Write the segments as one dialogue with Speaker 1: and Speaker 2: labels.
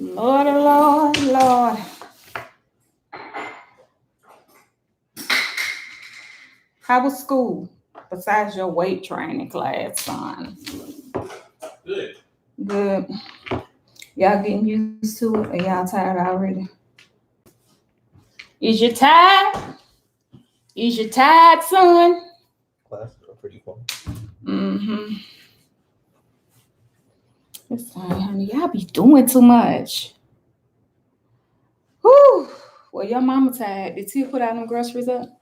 Speaker 1: Lord, Lord, Lord. How was school besides your weight training class, son?
Speaker 2: Good.
Speaker 1: Good. Y'all getting used to it, or y'all tired already? Is you tired? Is you tired, son?
Speaker 2: Classes are pretty fun.
Speaker 1: Mm-hmm. It's fine, honey. Y'all be doing too much. Whew. Well, your mama tired. Did Tia put out them groceries up?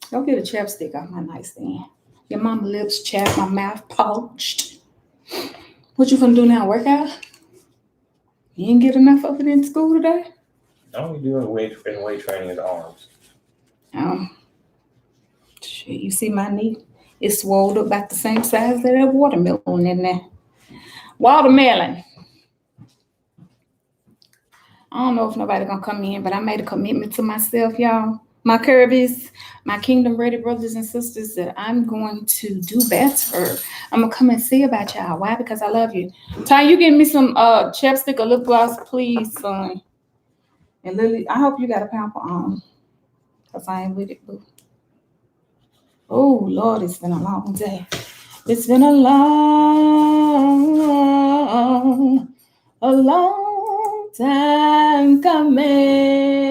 Speaker 1: Go get a chapstick off my nightstand. Your mama lips chapped, my mouth parched. What you gonna do now? Work out? You didn't get enough of it in school today?
Speaker 2: All we do in weight training is arms.
Speaker 1: Shit, you see my knee? It's swelled up about the same size as that watermelon in there. Watermelon. I don't know if nobody gonna come in, but I made a commitment to myself, y'all. My KRBS, my Kingdom Ready brothers and sisters, that I'm going to do better. I'm gonna come and see about y'all. Why? Because I love you. Ty, you give me some chapstick or lip gloss, please, son. And Lily, I hope you got a pamper on, because I ain't with it, boo. Oh, Lord, it's been a long day. It's been a long time coming.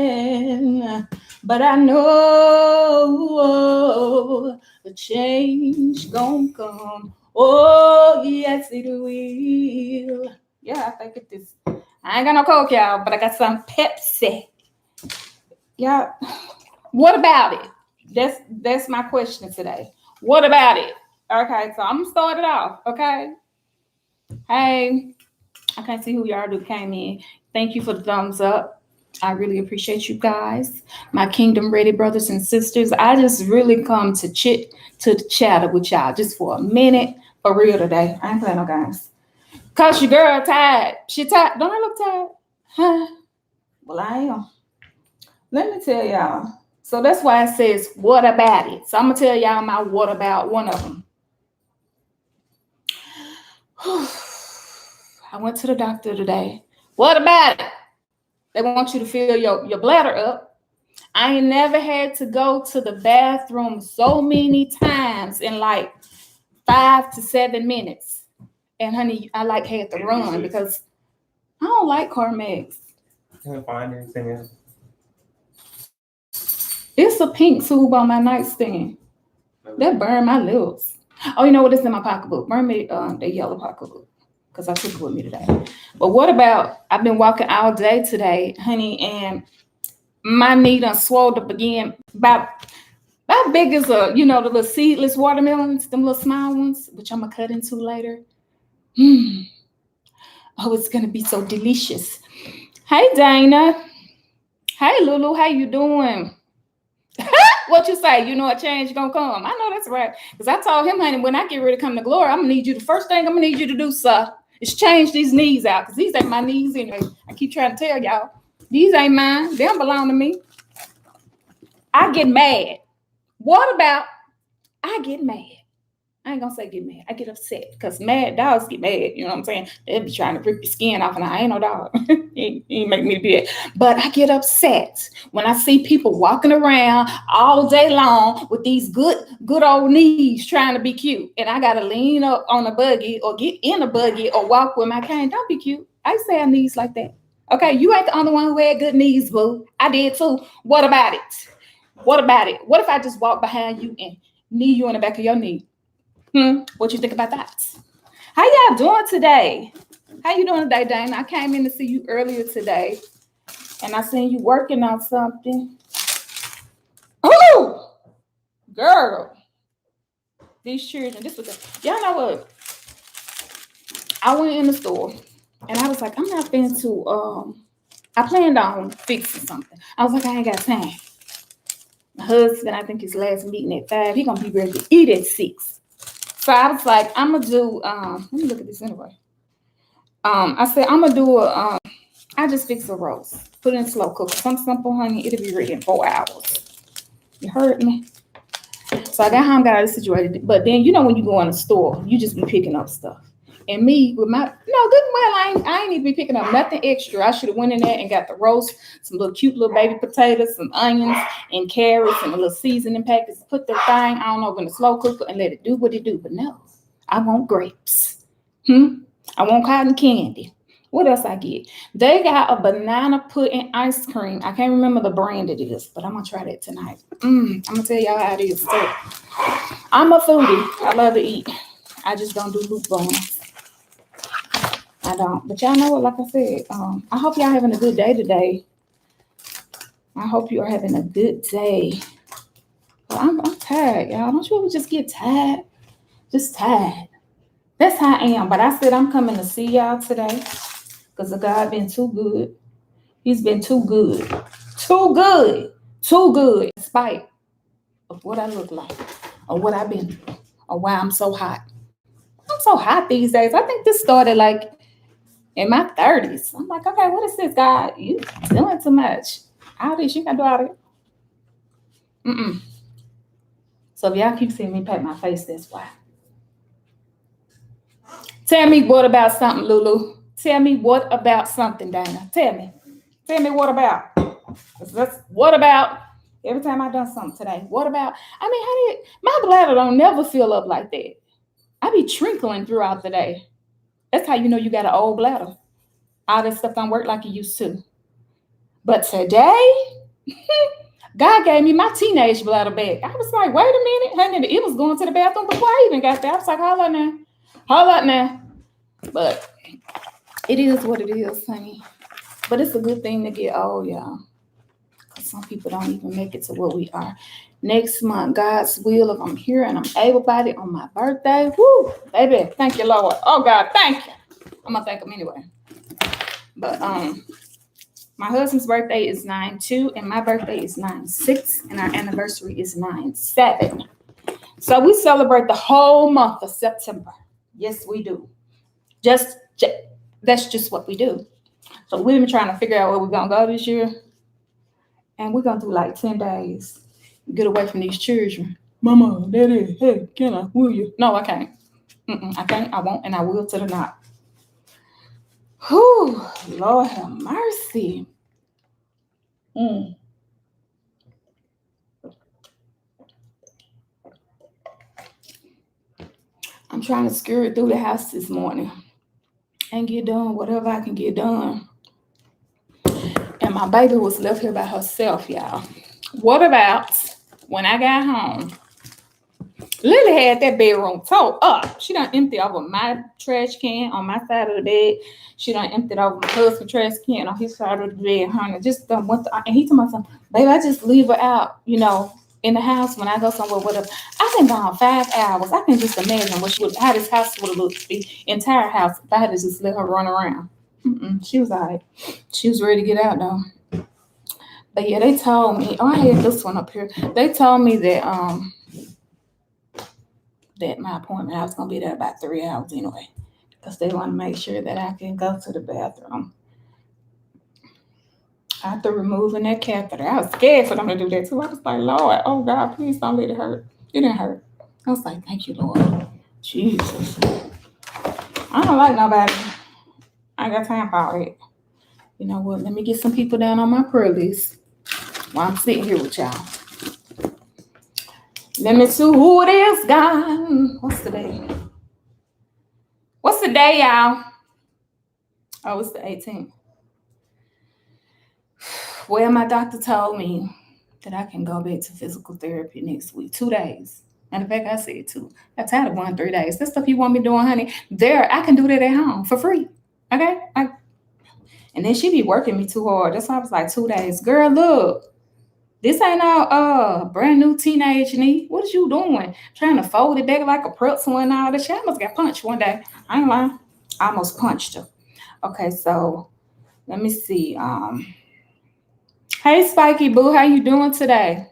Speaker 1: But I know the change gonna come. Oh, yes, it will. Yeah, I think it is. I ain't got no Coke, y'all, but I got some Pepsi. Yeah. What about it? That's my question today. What about it? Okay, so I'm gonna start it off. Okay. Hey, I can't see who y'all do came in. Thank you for the thumbs up. I really appreciate you guys, my Kingdom Ready brothers and sisters. I just really come to chatter with y'all just for a minute, for real today. I ain't playing no games. Cause your girl tired. She tired. Don't I look tired? Huh? Well, I am. Let me tell y'all. So that's why it says, what about it? So I'm going to tell y'all my what about one of them. I went to the doctor today. What about it? They want you to fill your bladder up. I ain't never had to go to the bathroom so many times in like 5 to 7 minutes. And honey, I had to run because I don't like Carmex.
Speaker 2: You can find anything else?
Speaker 1: It's a pink tube on my nightstand. That burned my lips. Oh, you know what? It's in my pocketbook. Burn me the yellow pocketbook because I took it with me today. But what about, I've been walking all day today, honey, and my knee done swelled up again. About big as the little seedless watermelons, them little small ones, which I'm going to cut into later. Oh, it's going to be so delicious. Hey, Dana. Hey, Lulu. How you doing? What you say? You know a change gonna come. I know that's right. Because I told him, honey, when I get ready to come to glory, I'm gonna need you. The first thing I'm gonna need you to do, sir, is change these knees out. Because these ain't my knees anyway. I keep trying to tell y'all. These ain't mine. They don't belong to me. I get mad. What about I get mad? I ain't gonna say get mad. I get upset because mad dogs get mad. You know what I'm saying? They be trying to rip your skin off, and I ain't no dog. he ain't make me do that. But I get upset when I see people walking around all day long with these good old knees trying to be cute, and I gotta lean up on a buggy or get in a buggy or walk with my cane. Don't be cute. I used to have knees like that. Okay, you ain't the only one who had good knees, boo. I did too. What about it? What about it? What if I just walk behind you and knee you in the back of your knee? What you think about that? How y'all doing today? How you doing today, Dana? I came in to see you earlier today, and I seen you working on something. Oh, girl, these children. This was y'all know what? I went in the store, and I was like, I'm not finna to. I planned on fixing something. I was like, I ain't got time. My husband, I think his last meeting at 5. He gonna be ready to eat at 6. So I was like, I'm gonna do. Let me look at this anyway. I said I'm gonna do a. I just fix a roast, put it in slow cooker, some simple, honey. It'll be ready in 4 hours. You heard me? So I got home, got out of situated. But then when you go in the store, you just be picking up stuff. And me with my, no, good well, I ain't need to be picking up nothing extra. I should have went in there and got the roast, some little cute little baby potatoes, some onions and carrots and a little seasoning packets. Put the thing, I don't know, in the slow cooker and let it do what it do. But no, I want grapes. I want cotton candy. What else I get? They got a banana pudding ice cream. I can't remember the brand it is, but I'm gonna try that tonight. I'm gonna tell y'all how it is. So, I'm a foodie. I love to eat. I just don't do loop bones. I don't. But y'all know what? Like I said, I hope y'all having a good day today. I hope you are having a good day. But I'm tired, y'all. Don't you ever just get tired? Just tired. That's how I am. But I said I'm coming to see y'all today. Because the God been too good. He's been too good. Too good. Too good. In spite of what I look like. Or what I've been through. Or why I'm so hot. I'm so hot these days. I think this started like in my 30s. I'm like, okay, what is this, God? You doing too much. All this, you can do all this. So if y'all keep seeing me pat my face, that's why. Tell me what about something, Lulu. Tell me what about something, Dana. Tell me. Tell me what about. That's what about. Every time I done something today. What about? I mean, my bladder don't never fill up like that. I be trickling throughout the day. That's how you know you got an old bladder. All that stuff don't work like it used to. But today, God gave me my teenage bladder back. I was like, wait a minute, honey, it was going to the bathroom before I even got there. I was like, hold up now. But it is what it is, honey. But it's a good thing to get old, y'all. Because some people don't even make it to where we are. Next month, God's will, if I'm here and I'm able-bodied on my birthday, woo, baby, thank you, Lord. Oh, God, thank you. I'm going to thank him anyway. But my husband's birthday is 9/2 and my birthday is 9/6 and our anniversary is 9/7. So we celebrate the whole month of September. Yes, we do. That's just what we do. So we've been trying to figure out where we're gonna go this year, and we're gonna do like 10 days. Get away from these children. Mama, Daddy, hey, can I? Will you? No, I can't. I can't. I won't, and I will till the night. Whew, Lord have mercy. I'm trying to scurry through the house this morning and get done whatever I can get done. And my baby was left here by herself, y'all. What about when I got home? Lily had that bedroom tore up. She done emptied over my trash can on my side of the bed. She done emptied over my husband's trash can on his side of the bed, honey. Just done went to, and he told me something, baby, I just leave her out, in the house when I go somewhere with her. I've been gone 5 hours. I can just imagine how this house would have looked, the entire house, if I had to just let her run around. She was all right. She was ready to get out though. But yeah, they told me, I had this one up here. They told me that that my appointment, I was gonna be there about 3 hours anyway, because they want to make sure that I can go to the bathroom after removing that catheter. I was scared for them to do that too. I was like, Lord, oh God, please don't let it hurt. It didn't hurt. I was like, thank you, Lord. Jesus. I don't like nobody. I ain't got time for all that. You know what? Let me get some people down on my prayer list while I'm sitting here with y'all. Let me see who it is, God. What's the day? What's the day, y'all? Oh, it's the 18th. Well, my doctor told me that I can go back to physical therapy next week, 2 days. Matter of fact, I said 2. I'm tired of going 3 days. This stuff you want me doing, honey, I can do that at home for free. Okay? And then she be working me too hard. That's why I was like, 2 days. Girl, look. This ain't no brand new teenage knee. What is you doing? Trying to fold it back like a pretzel and all that shit. I almost got punched one day. I ain't lying. I almost punched her. Okay, so let me see. Hey Spiky Boo, how you doing today?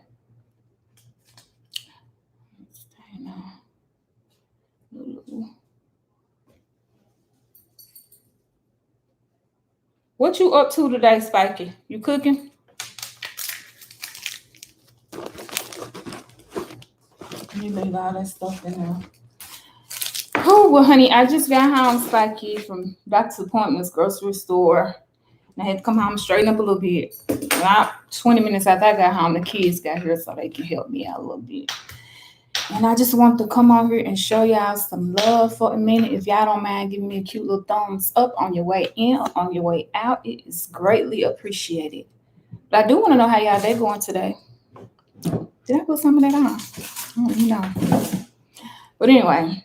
Speaker 1: What you up to today, Spiky? You cooking? Let me leave all that stuff in there. Oh, well, honey, I just got home, Spiky, from doctor's appointments, grocery store. And I had to come home, straighten up a little bit. About 20 minutes after I got home, the kids got here so they can help me out a little bit. And I just want to come on here and show y'all some love for a minute. If y'all don't mind giving me a cute little thumbs up on your way in or on your way out, it is greatly appreciated. But I do want to know how y'all day going today. Did I put some of that on? I don't even know. But anyway.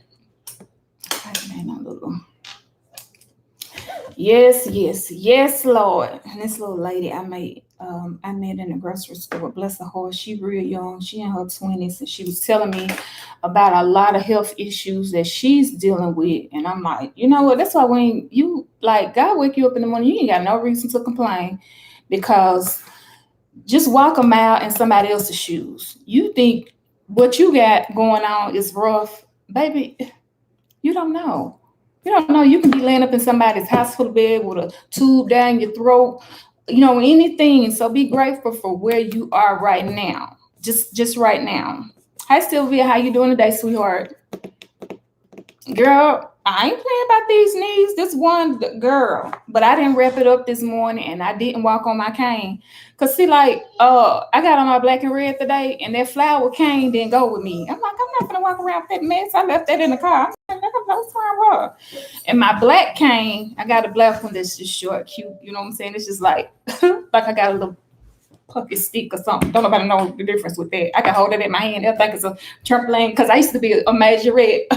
Speaker 1: Yes, Lord. And this little lady I met in the grocery store, bless her heart, she real young, she in her 20s, and she was telling me about a lot of health issues that she's dealing with. And I'm like, you know what? That's why when you, like, God wake you up in the morning, you ain't got no reason to complain, because just walk a mile in somebody else's shoes. You think what you got going on is rough, baby. You don't know. You don't know. You can be laying up in somebody's hospital bed with a tube down your throat, anything. So be grateful for where you are right now. Just right now. Hi, Sylvia. How you doing today, sweetheart? Girl, I ain't playing about these knees. This one girl, but I didn't wrap it up this morning, and I didn't walk on my cane. Cause see, like, I got on my black and red today, and that flower cane didn't go with me. I'm like, I'm not gonna walk around with that mess. I left that in the car. I'm like, what's wrong with her? And my black cane, I got a black one that's just short, cute. You know what I'm saying? It's just like, like I got a little puppy stick or something. Don't nobody know the difference with that. I can hold it in my hand. I think it's a trampoline, because I used to be a majorette.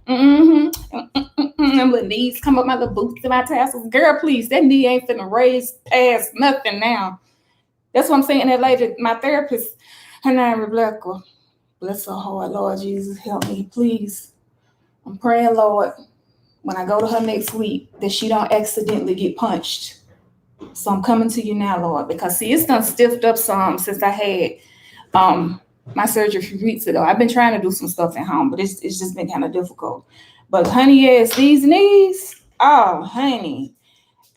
Speaker 1: Them little knees come up, my little boots and my tassels. Girl, please, that knee ain't finna raise past nothing now. That's what I'm saying. That lady, my therapist, her name Rebecca. Bless her heart, Lord Jesus, help me, please. I'm praying, Lord, when I go to her next week, that she don't accidentally get punched. So I'm coming to you now, Lord, because see, it's done stiffed up some since I had my surgery a few weeks ago. I've been trying to do some stuff at home, but it's just been kind of difficult. But honey, yes, these knees, oh, honey.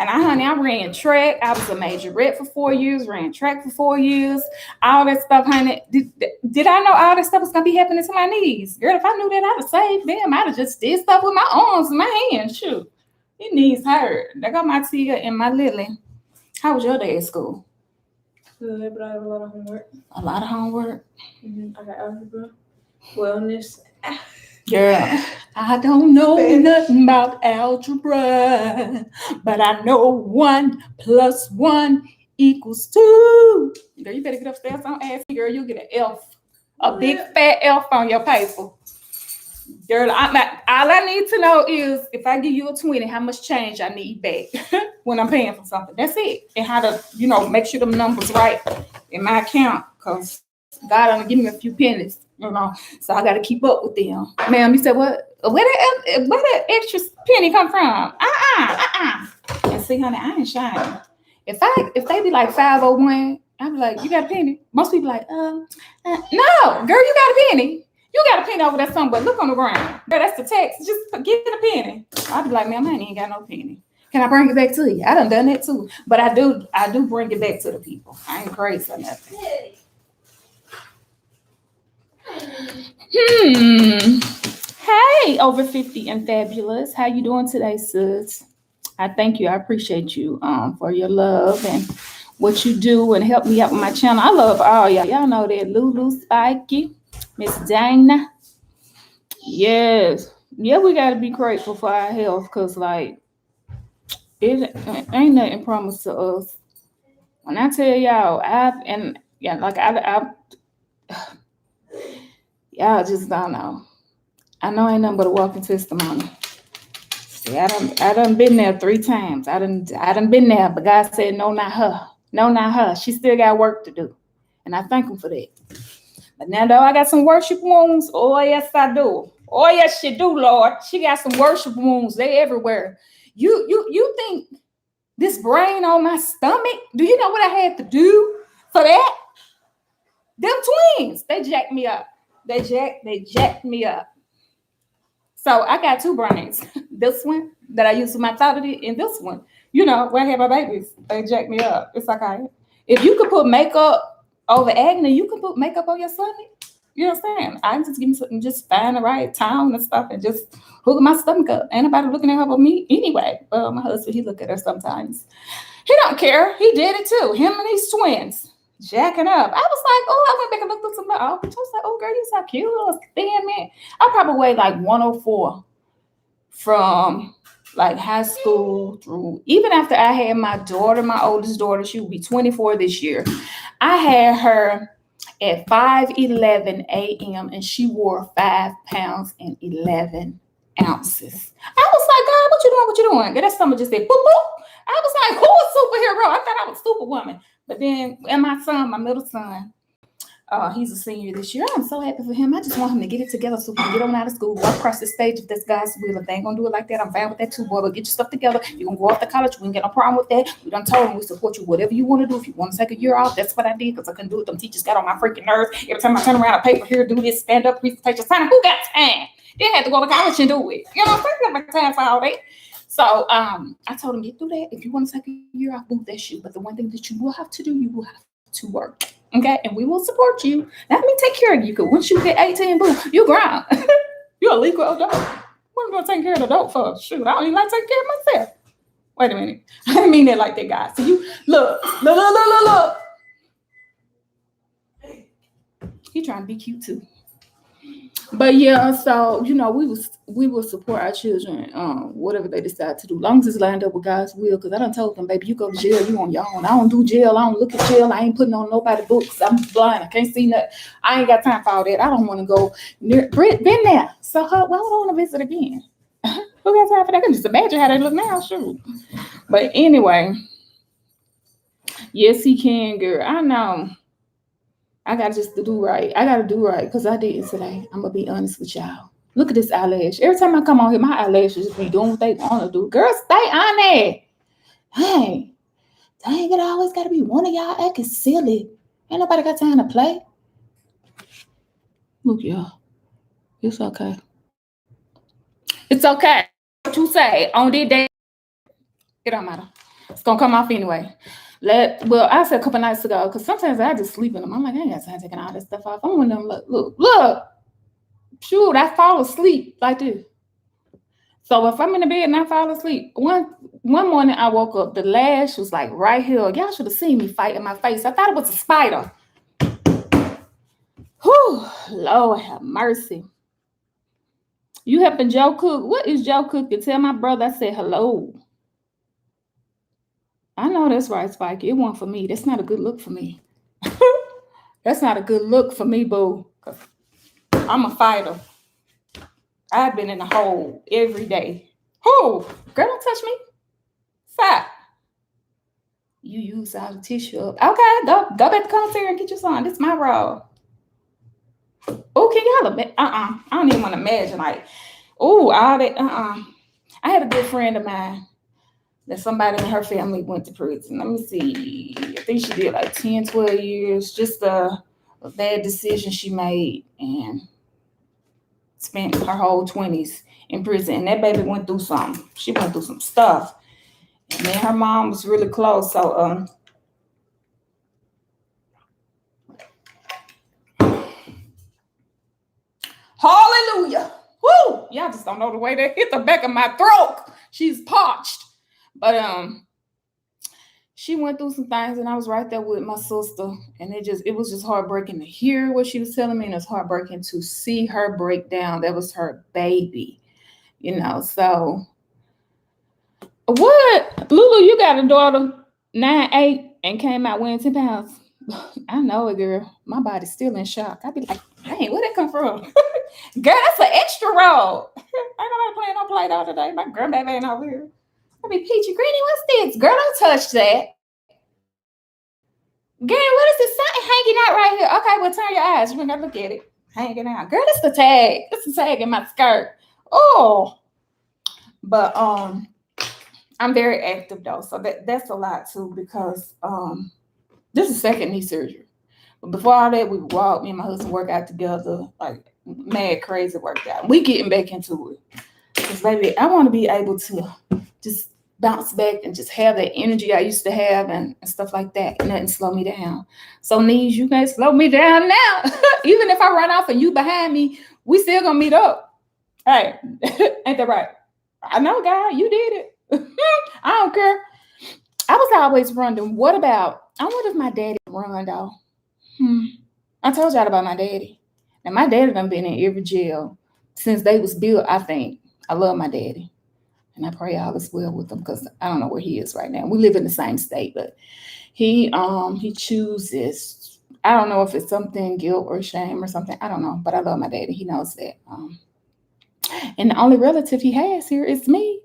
Speaker 1: And I ran track. I was a majorette for 4 years, ran track for 4 years. All that stuff, honey. Did I know all that stuff was going to be happening to my knees? Girl, if I knew that, I'd have saved them. I'd have just did stuff with my arms and my hands. Shoot. Your knees hurt. I got my Tia and my Lily. How was your day at school?
Speaker 3: Good, but I have a lot of homework.
Speaker 1: A lot of homework?
Speaker 3: Mm-hmm. I got algebra, wellness.
Speaker 1: Girl, I don't know nothing about algebra, but I know 1 + 1 = 2. Girl, you better get upstairs. Don't ask me, girl. You'll get an F, a big fat F on your paper. Girl, all I need to know is if I give you a 20, how much change I need back when I'm paying for something. That's it. And how to, make sure them numbers right in my account, because God only give me a few pennies, so I got to keep up with them. Ma'am, you said what? Where that extra penny come from? And see, honey, I ain't shining. If they be like 501, I be like, you got a penny? Most people like, no, girl, you got a penny. You got a penny over there somewhere. Look on the ground. Girl, that's the text. Just get a penny. I'd be like, ma'am, I ain't got no penny. Can I bring it back to you? I done that too. But I do bring it back to the people. I ain't crazy or nothing. Hey, over 50 and fabulous. How you doing today, sis? I thank you. I appreciate you for your love and what you do and help me out with my channel. I love all y'all. Y'all know that. Lulu, Spiky, Miss Dana. Yes. Yeah, we got to be grateful for our health, because, like, it ain't nothing promised to us. When I tell y'all, y'all just don't know. I know ain't nothing but a walking testimony. See, I done been there 3 times. I done been there, but God said, no, not her. No, not her. She still got work to do. And I thank him for that. But now, though, I got some worship wounds. Oh, yes, I do. Oh, yes, she do, Lord. She got some worship wounds. They everywhere. You think this brain on my stomach, do you know what I had to do for that? Them twins, they jacked me up. They jacked me up. So I got 2 brains. This one that I use for my Vitality, and this one, where I had my babies, they jacked me up. It's okay. If you could put makeup over acne, you can put makeup on your stomach. You know what I'm saying? I just give me something, just find the right town and stuff and just hook my stomach up. Ain't nobody looking at her but me anyway. Well, my husband, he look at her sometimes. He don't care. He did it too. Him and his twins. Jacking up. I was like, oh, I went back and looked through some I was like, oh girl, you so cute, little thin man. I probably weighed like 104 from like high school through, even after I had my daughter, my oldest daughter, she will be 24 this year. I had her at 5:11 a.m. and she wore 5 pounds and 11 ounces. I was like, God, what you doing? What you doing? Girl, that stomach just said, boop, boop. I was like, who is superhero? I thought I was Superwoman. But then, and my son, my middle son, he's a senior this year. I'm so happy for him. I just want him to get it together so he can get on out of school, walk across the stage if that's God's will. If they ain't gonna do it like that, I'm fine with that too, boy. But get your stuff together. You're gonna go off to college. We ain't got no problem with that. We done told him we support you. Whatever you want to do. If you want to take a year off, that's what I did because I couldn't do it. Them teachers got on my freaking nerves. Every time I turn around, a paper here, do this, stand up, presentation time. Who got time? They had to go to college and do it. You know, I got time for all that. So I told him, get through that. If you want to take a year off, move that shit. But the one thing that you will have to do, you will have to work. Okay, and we will support you. Let me take care of you. Because once you get 18, boo, you grown. You're a legal adult. What am I gonna take care of the adult for? Shoot, I don't even like taking care of myself. Wait a minute. I didn't mean that like that, guys. So you look. He trying to be cute too. But yeah, so you know, we will support our children, whatever they decide to do, long as it's lined up with God's will. Because I done told them, baby, you go to jail, you on your own. I don't do jail, I don't look at jail, I ain't putting on nobody's books. I'm blind, I can't see nothing. I ain't got time for all that. I don't want to go near. Brit been there, so why would I want to visit again? Who got time for that? I can just imagine how they look now, shoot. But anyway, yes, he can, girl. I know. I got just to do right. I got to do right because I didn't today. I'm going to be honest with y'all. Look at this eyelash. Every time I come on here, my eyelashes just be doing what they want to do. Girl, stay on it. Hey, dang it, always got to be one of y'all acting silly. Ain't nobody got time to play. Look, y'all. It's okay. It's okay. What you say on this day, it don't matter. It's going to come off anyway. I said a couple nights ago, because sometimes I just sleep in them. I'm like, I ain't got time taking all this stuff off. I'm one of them, look. Shoot, I fall asleep like this. So if I'm in the bed and I fall asleep, one morning I woke up, the lash was like right here. Y'all should have seen me fight in my face. I thought it was a spider. Whew, Lord have mercy. You helping Joe cook? What is Joe cooking? Tell my brother I said hello. I know that's right, Spike. It wasn't for me. That's not a good look for me. That's not a good look for me, boo. I'm a fighter. I've been in the hole every day. Who? Girl, don't touch me. Stop. You use all the tissue up. Okay, go back to commissary and get your son. This is my role. Oh, can y'all imagine? I don't even want to imagine. Like, all that. I had a good friend of mine that somebody in her family went to prison. Let me see. I think she did like 10, 12 years. Just a bad decision she made and spent her whole 20s in prison. And that baby went through something. She went through some stuff. And then her mom was really close. So, hallelujah. Woo! Y'all just don't know the way that hit the back of my throat. She's parched. But she went through some things and I was right there with my sister. And it was just heartbreaking to hear what she was telling me. And it's heartbreaking to see her break down. That was her baby. You know, so what? Lulu, you got a daughter 9'8" and came out weighing 10 pounds. I know it, girl. My body's still in shock. I'd be like, dang, where'd that come from? Girl, that's an extra roll. Ain't nobody playing no Play-Doh today. My grandbaby ain't over here. I'd be Peachy, Granny, what's this? Girl, don't touch that. Girl, what is this something hanging out right here? Okay, well, turn your eyes. You ain't gotta look at it. Hanging out. Girl, that's the tag. That's the tag in my skirt. Oh. But I'm very active though. So that's a lot too because this is second knee surgery. But before all that, we walk, me and my husband work out together, like mad crazy workout. We getting back into it. Because baby, I want to be able to just bounce back and just have that energy I used to have and stuff like that. Nothing slow me down. So knees, you can't slow me down now. Even if I run off and you behind me, we still gonna meet up. Hey, ain't that right? I know, God, you did it. I don't care. I was always wondering, I wonder if my daddy run though. I told y'all about my daddy. And my daddy done been in every jail since they was built, I think. I love my daddy. And I pray all is well with him because I don't know where he is right now. We live in the same state, but he chooses. I don't know if it's something guilt or shame or something. I don't know, but I love my daddy. He knows that. And the only relative he has here is me.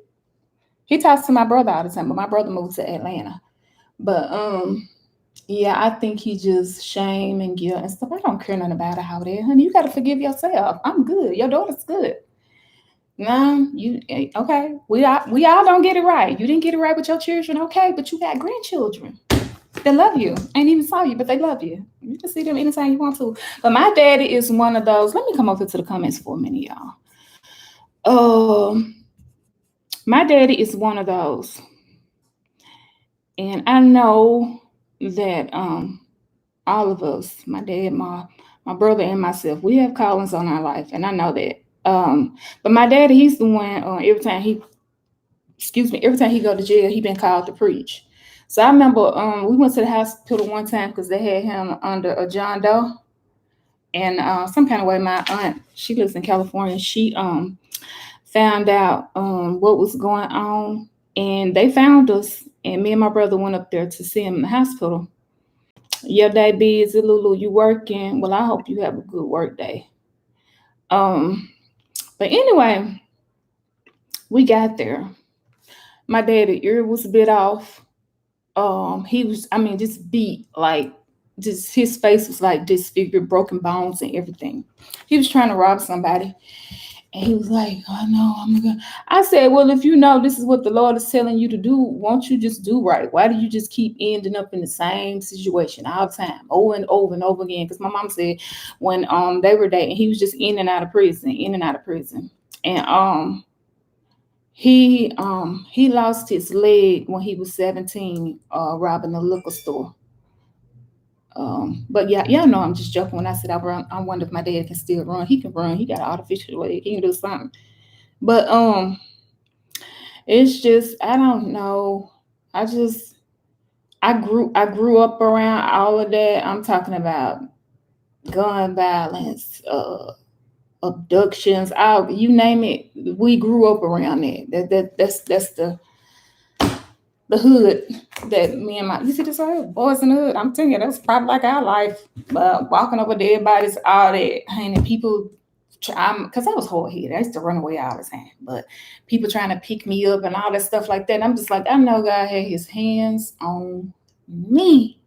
Speaker 1: He talks to my brother all the time, but my brother moved to Atlanta. But yeah, I think he just shame and guilt and stuff. I don't care nothing about it, how it is, honey. You got to forgive yourself. I'm good. Your daughter's good. No, you okay? We all don't get it right. You didn't get it right with your children, okay? But you got grandchildren. They love you. Ain't even saw you, but they love you. You can see them anytime you want to. But my daddy is one of those. Let me come over to the comments for a minute, y'all. My daddy is one of those, and I know that all of us, my dad, my brother, and myself, we have callings on our life, and I know that. But my daddy, he's the one. Every time he go to jail, he been called to preach. So I remember we went to the hospital one time because they had him under a John Doe, and some kind of way, my aunt, she lives in California. She found out what was going on, and they found us. And me and my brother went up there to see him in the hospital. Your day busy, Lulu? You working? Well, I hope you have a good work day. But anyway, we got there. My daddy ear was a bit off. He was, just beat, like, just his face was like disfigured, broken bones and everything. He was trying to rob somebody. And he was like, oh no, I'm gonna. I said, well, if you know this is what the Lord is telling you to do, won't you just do right? Why do you just keep ending up in the same situation all the time, over and over and over again? Because my mom said when they were dating, he was just in and out of prison, And he lost his leg when he was 17, robbing a liquor store. But yeah, y'all know I'm just joking when I said I wonder if my dad can still run. He can run. He got an artificial leg. He can do something. But it's just I don't know. I grew up around all of that. I'm talking about gun violence, abductions, you name it. We grew up around that's the hood that me and you see this right here, boys in the hood. I'm telling you, that's probably like our life. Walking over dead bodies, all that, and people. Because I was hard-headed. I used to run away all the time. But people trying to pick me up and all that stuff like that. And I'm just like, I know God had his hands on me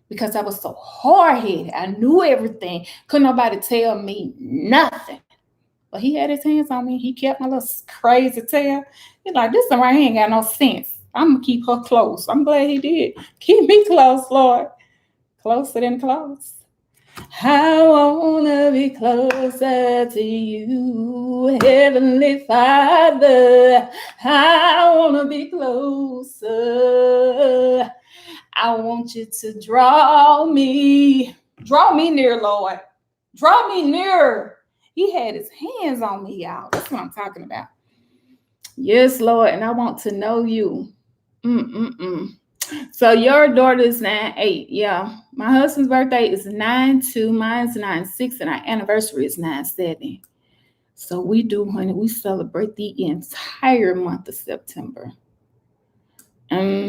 Speaker 1: because I was so hard-headed. I knew everything. Couldn't nobody tell me nothing. But he had his hands on me. He kept my little crazy tail. He's like, this one right here ain't got no sense. I'm going to keep her close. I'm glad he did. Keep me close, Lord. Closer than close. I wanna be closer to you, Heavenly Father. I wanna be closer. I want you to draw me near, Lord. Draw me near. He had his hands on me, y'all. That's what I'm talking about. Yes, Lord, and I want to know you. So your daughter is 9/8. Yeah. My husband's birthday is 9/2. Mine's 9/6, and our anniversary is 9/7. So we do, honey, we celebrate the entire month of September. Let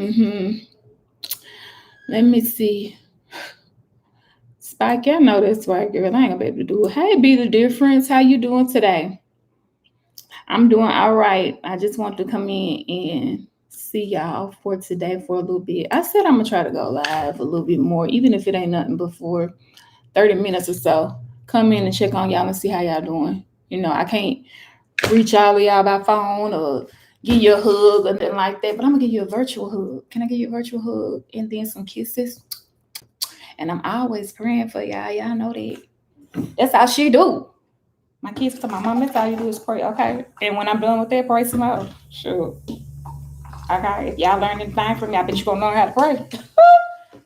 Speaker 1: me see. Spike, I know that's right, girl. I ain't gonna be able to do it. Hey, Be the Difference. How you doing today? I'm doing all right. I just want to come in and see y'all for today for a little bit. I said I'm gonna try to go live a little bit more, even if it ain't nothing before 30 minutes or so. Come in and check on y'all and see how y'all doing. You know, I can't reach all of y'all by phone or give you a hug or nothing like that, but I'm gonna give you a virtual hug. Can I give you a virtual hug and then some kisses? And I'm always praying for y'all. Y'all know that. That's how she do. My kids tell my mom, that's all you do is pray, okay? And when I'm done with that, pray some more. Sure. Okay, if y'all learn anything from me, I bet you're gonna learn how to pray.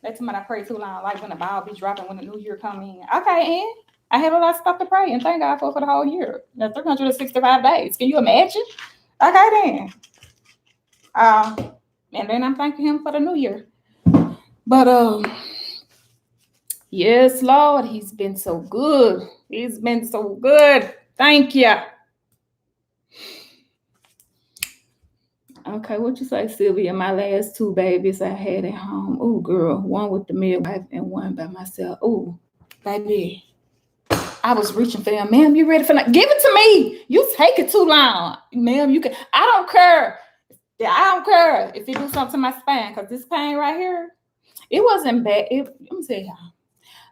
Speaker 1: That's when I pray too long, like when the ball be dropping when the new year come in. Okay, and I have a lot of stuff to pray and thank God for the whole year. The 365 days. Can you imagine? Okay, then. And then I'm thanking him for the new year. But yes, Lord, he's been so good. He's been so good. Thank you. Okay, what you say, Sylvia? My last two babies I had at home. Oh, girl, one with the midwife and one by myself. Oh, baby, I was reaching for them. Ma'am, you ready for that? Give it to me. You take it too long. Ma'am, you can. I don't care. I don't care if you do something to my spine, because this pain right here, it wasn't bad. Let me tell y'all.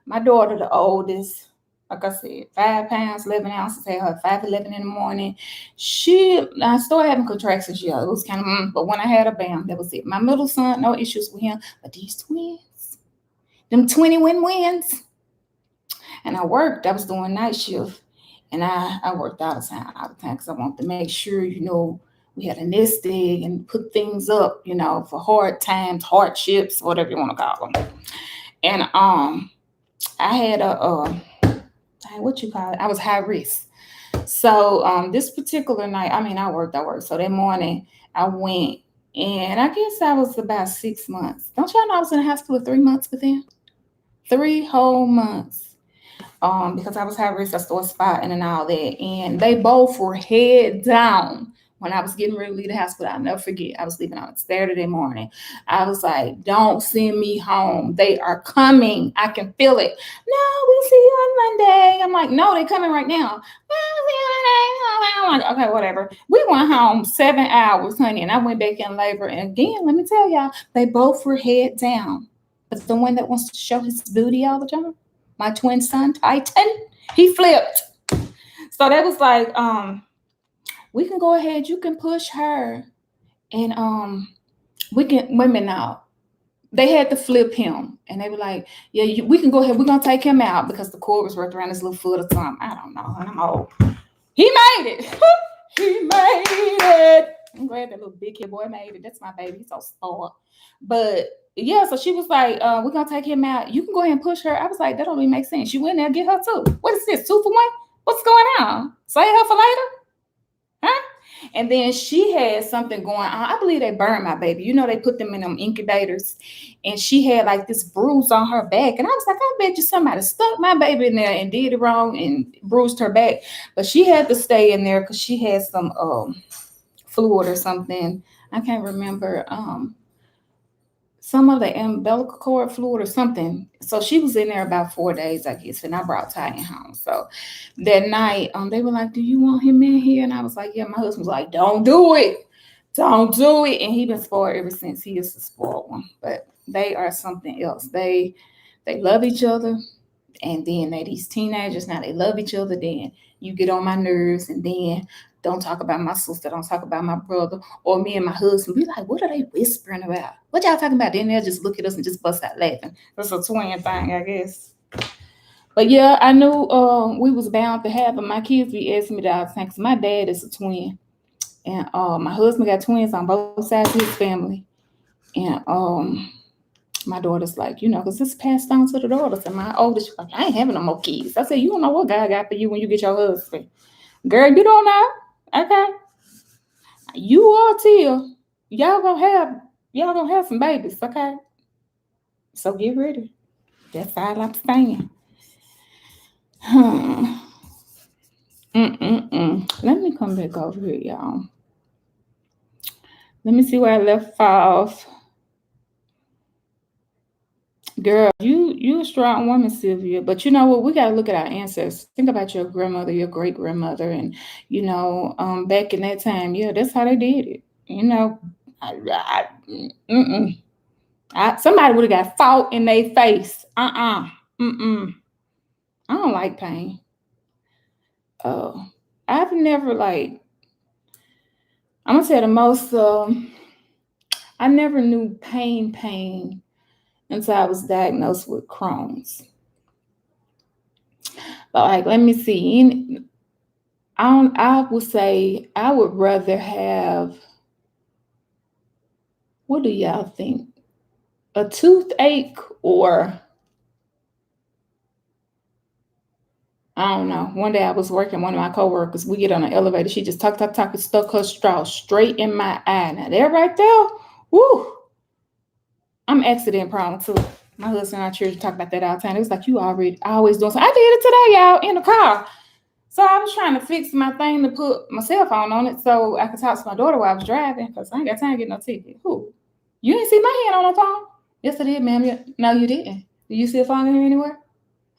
Speaker 1: My daughter, the oldest, like I said, 5 pounds, 11 ounces, had her 5'11" in the morning. I started having contractions, yeah. It was kind of, but when I had her, bam, that was it. My middle son, no issues with him, but these twins, them 20-win wins. And I worked, I was doing night shift, and I worked all the time, because I wanted to make sure, we had a nest egg and put things up, for hard times, hardships, whatever you want to call them. And I had what you call it? I was high risk. So this particular night, I worked. So that morning I went, and I guess I was about 6 months. Don't y'all know I was in the hospital 3 months with them? 3 whole months. Because I was high risk, I started spotting and all that. And they both were head down when I was getting ready to leave the hospital. I'll never forget. I was leaving on Saturday morning. I was like, don't send me home. They are coming. I can feel it. No, we'll see you on Monday. I'm like, no, they're coming right now. I'm like, okay, whatever. We went home 7 hours, honey, and I went back in labor. And again, let me tell y'all, they both were head down. But the one that wants to show his booty all the time, my twin son, Titan, he flipped. So that was like, we can go ahead, you can push her, and we can, women out. They had to flip him, and they were like, yeah, we can go ahead, we're going to take him out, because the cord was wrapped around his little foot or something. I don't know, and I'm old. He made it. He made it. I'm glad that little big kid boy made it. That's my baby. He's so spoiled. But yeah, so she was like, we're going to take him out. You can go ahead and push her. I was like, that don't even make sense. You went there, get her too. What is this, 2 for 1? What's going on? Save her for later? Huh? And then she had something going on. I believe they burned my baby. They put them in them incubators. And she had like this bruise on her back. And I was like, I bet you somebody stuck my baby in there and did it wrong and bruised her back. But she had to stay in there because she had some fluid or something. I can't remember. Some of the umbilical cord fluid or something. So she was in there about 4 days, I guess, and I brought Titan home. So that night, they were like, do you want him in here? And I was like, yeah. My husband was like, don't do it. Don't do it. And he's been spoiled ever since. He is the spoiled one. But they are something else. They love each other. And then these teenagers, now they love each other. Then you get on my nerves, and then don't talk about my sister, don't talk about my brother, or me and my husband. Be like, what are they whispering about? What y'all talking about? Then they'll just look at us and just bust out laughing. That's a twin thing, I guess. But yeah, I knew we was bound to have them. My kids be asking me that all the time, because my dad is a twin. And my husband got twins on both sides of his family. And my daughter's like, because it's passed on to the daughters. And my oldest, she's like, I ain't having no more kids. I said, you don't know what God got for you when you get your husband. Girl, you don't know. Okay. You are till y'all gonna have some babies, okay? So get ready. That's all I'm saying. Let me come back over here, y'all. Let me see where I left off. Girl, you a strong woman, Sylvia. But you know what? We gotta look at our ancestors. Think about your grandmother, your great grandmother, and back in that time, yeah, that's how they did it. Somebody would have got fought in their face. I don't like pain. I've never I'm gonna say the most. I never knew pain until I was diagnosed with Crohn's. But let me see. I would say I would rather have What do y'all think? A toothache or I don't know. One day I was working, one of my coworkers, we get on an elevator. She just talk, and stuck her straw straight in my eye. Now, there right there, woo, I'm accident prone too. My husband and our children talk about that all the time. It was like, you always doing something. I did it today, y'all, in the car. So I was trying to fix my thing to put my cell phone on it so I could talk to my daughter while I was driving because I ain't got time to get no ticket. Who? You didn't see my hand on the phone? Yes, I did, ma'am. No, you didn't. Do you see a phone in here anywhere?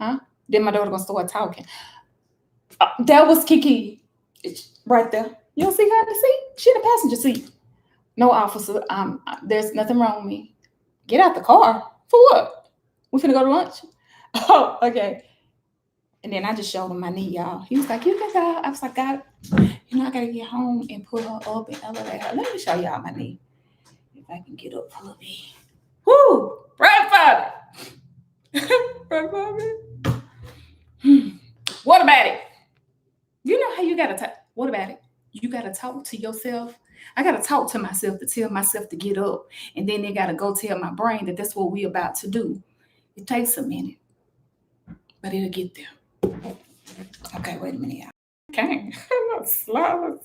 Speaker 1: Huh? Then my daughter gonna start talking. That was Kiki. It's right there. You don't see her in the seat? She in the passenger seat. No, officer. There's nothing wrong with me. Get out the car. For what? We finna go to lunch. Oh, okay. And then I just showed him my knee, y'all. He was like, you can go. I was like, God, I gotta get home and put her up and elevate her. Let me show y'all my knee. If I can get up a little bit. Woo! Right, Father. Right, Father. What about it? You know how you gotta talk. What about it? You gotta talk to yourself. I gotta talk to myself to tell myself to get up, and then they gotta go tell my brain that that's what we about to do. It takes a minute, but it'll get there. Okay, wait a minute, y'all. Okay, I'm slow.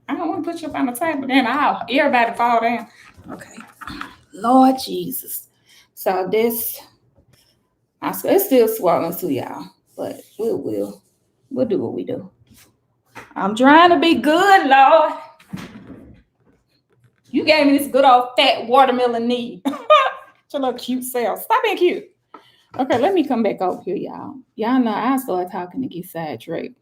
Speaker 1: I don't want to put you up on the table, then everybody fall down. Okay, Lord Jesus. So this, it's still swollen too, y'all, but we'll do what we do. I'm trying to be good, Lord. You gave me this good old fat watermelon knee. Your little cute self. Stop being cute. Okay, let me come back over here, y'all. Y'all know I started talking to get sidetracked.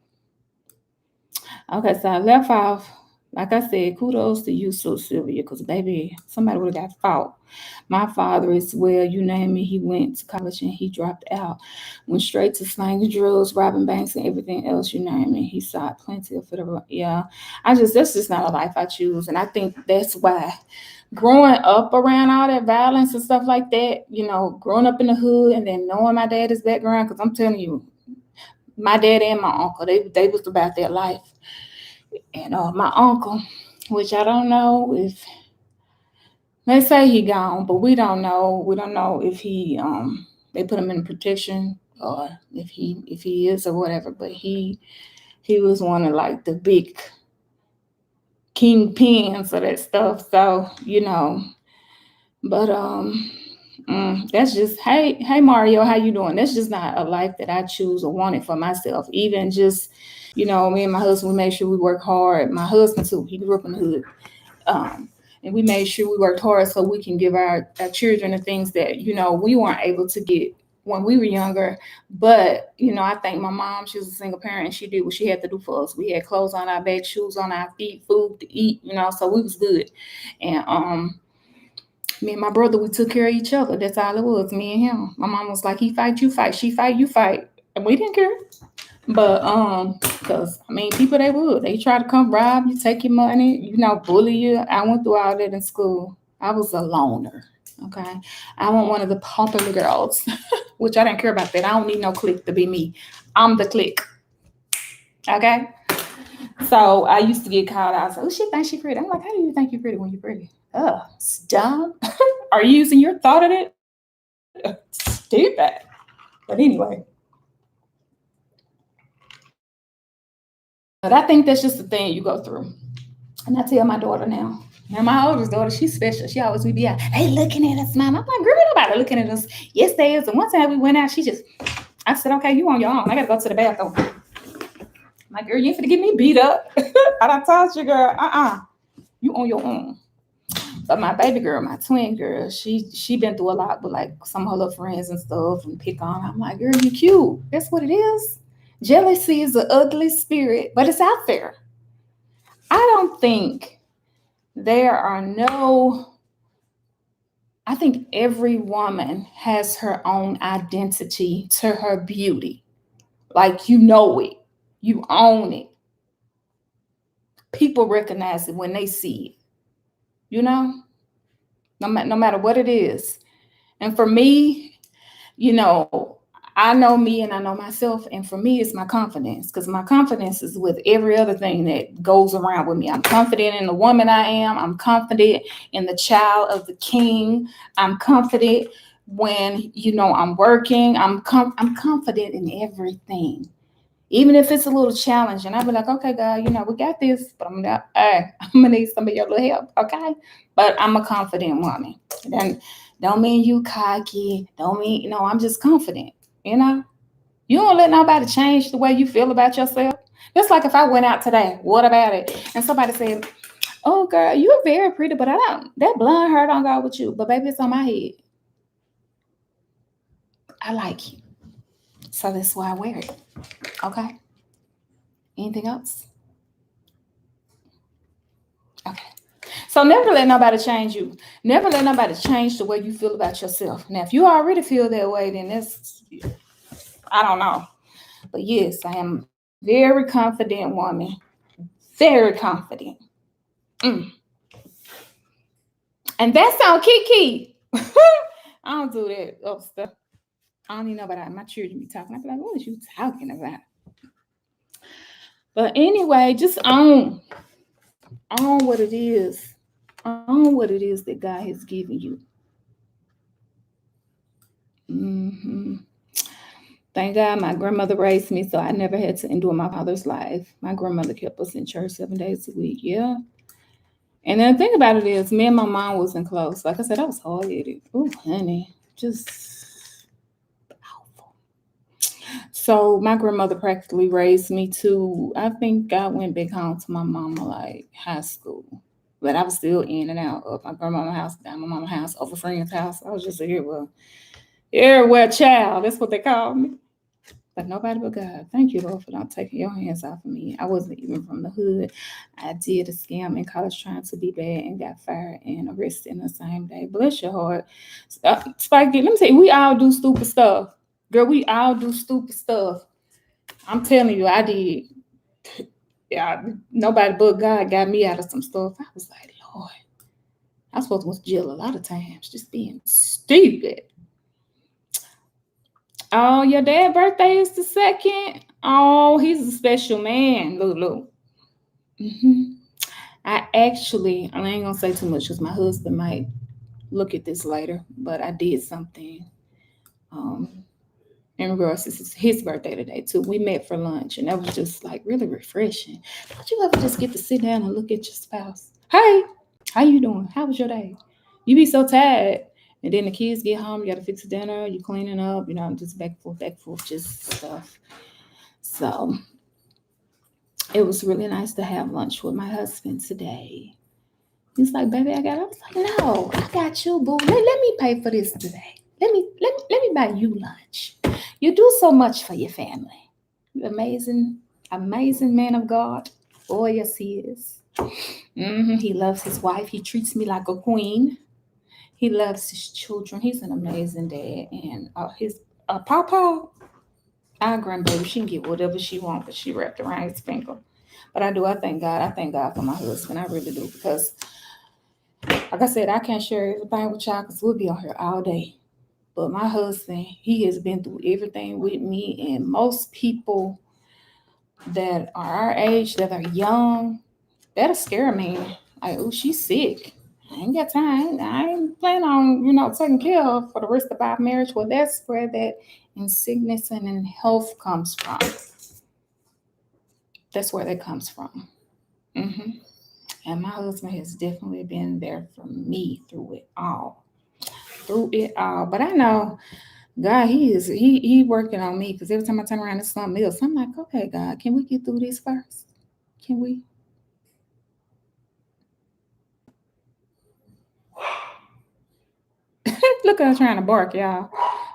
Speaker 1: Okay, so I left off. Like I said, kudos to you, so Sylvia, because baby, somebody would have got fought. My father as well, you name it, he went to college and he dropped out. Went straight to slanging drugs, robbing banks, and everything else, you name it. He saw plenty of it. Yeah. That's just not a life I choose. And I think that's why growing up around all that violence and stuff like that, growing up in the hood and then knowing my dad's background, because I'm telling you, my dad and my uncle, they was about their life. And my uncle, which I don't know if they say he gone, but we don't know. We don't know if he they put him in protection or if he is or whatever. But he was one of like the big kingpins of that stuff. So but that's just hey Mario, how you doing? That's just not a life that I choose or wanted for myself. Even just me and my husband, we made sure we work hard. My husband too, he grew up in the hood, and we made sure we worked hard so we can give our children the things that we weren't able to get when we were younger. But I thank my mom. She was a single parent and she did what she had to do for us. We had clothes on our back, shoes on our feet, food to eat, so we was good. And me and my brother, we took care of each other. That's all it was, me and him. My mom was like, he fight, you fight. She fight, you fight. And we didn't care. But because people, they try to come rob you, take your money, bully you. I went through all that in school. I was a loner. Okay. I wasn't one of the popular girls, which I didn't care about that. I don't need no clique to be me. I'm the clique. Okay. So I used to get called out. Oh, she thinks she's pretty. I'm like, how do you think you're pretty when you're pretty? It's dumb. Are you using your thought of it? Stupid. But anyway. But I think that's just the thing you go through. And I tell my daughter now. Now my oldest daughter, she's special. She always be out. Hey, looking at us, mom. I'm like, girl, nobody looking at us. Yes, they is. And one time we went out, I said, okay, you on your own. I gotta go to the bathroom. I'm like, girl, you ain't finna get me beat up. I done told you, girl, you on your own. But my baby girl, my twin girl, she been through a lot with like some of her little friends and stuff and pick on her. I'm like, girl, you cute. That's what it is. Jealousy is an ugly spirit, but it's out there. I don't think I think every woman has her own identity to her beauty. Like, you know it. You own it. People recognize it when they see it. No matter what it is. And for me, I know me and I know myself. And for me, it's my confidence, because my confidence is with every other thing that goes around with me. I'm confident in the woman I am. I'm confident in the child of the king. I'm confident when, I'm working. I'm confident in everything. Even if it's a little challenge, and I'll be like, okay, God, we got this, but I'm gonna need some of your little help, okay? But I'm a confident woman. Then don't mean you cocky. Don't mean I'm just confident. You know, you don't let nobody change the way you feel about yourself. Just like if I went out today, what about it? And somebody said, "Oh, girl, you're very pretty, but I don't. That blonde hair don't go with you. But baby, it's on my head. I like you, so that's why I wear it. Okay. Anything else? Okay. So never let nobody change you. Never let nobody change the way you feel about yourself. Now, if you already feel that way, then I don't know. But yes, I am very confident woman. Very confident. Mm. And that's on Kiki. I don't do that stuff. I don't even know about my children be talking. I be like, what is you talking about? But anyway, just own what it is. Own what it is that God has given you. Mm-hmm. Thank God my grandmother raised me, so I never had to endure my father's life. My grandmother kept us in church 7 days a week. Yeah. And then the thing about it is, me and my mom wasn't close. Like I said, I was hard-headed. Oh, honey, just powerful. So my grandmother practically raised me to, I think I went back home to my mama like high school. But I was still in and out of my grandmama's house, down my mama's house, over friend's house. I was just everywhere child. That's what they called me. But nobody but God. Thank you, Lord, for not taking your hands off of me. I wasn't even from the hood. I did a scam in college trying to be bad and got fired and arrested in the same day. Bless your heart. Spike, let me tell you, we all do stupid stuff. Girl, we all do stupid stuff. I'm telling you, I did. Yeah, nobody but God got me out of some stuff. I was like, Lord, I was supposed to go to jail a lot of times, just being stupid. Oh, your dad's birthday is the 2nd. Oh, he's a special man, Lulu. Mm-hmm. I ain't gonna say too much because my husband might look at this later, but I did something in regards to his birthday today too. We met for lunch, and that was just like really refreshing. Don't you ever just get to sit down and look at your spouse? Hey, how you doing? How was your day? You be so tired. And then the kids get home, you got to fix dinner, you cleaning up, just back and forth, just stuff. So it was really nice to have lunch with my husband today. He's like, baby, I was like, no, I got you, boo. Let me pay for this today. Let me buy you lunch. You do so much for your family. You're amazing man of God. Oh, yes, he is. He loves his wife. He treats me like a queen. He loves his children. He's an amazing dad. And his Papa, our grandbaby, she can get whatever she wants, but she wrapped around his finger. But I thank God. I thank God for my husband. I really do. Because, like I said, I can't share everything with y'all because we'll be on here all day. But my husband, he has been through everything with me. And most people that are our age, that are young, that'll scare me. Like, oh, she's sick. I ain't got time. I ain't planning on, taking care of for the rest of our marriage. Well, that's where that in sickness and in health comes from. That's where that comes from. Mm-hmm. And my husband has definitely been there for me through it all. But I know God, he working on me because every time I turn around, it's something else. I'm like, okay, God, can we get through this first? Can we? Look at her trying to bark, y'all.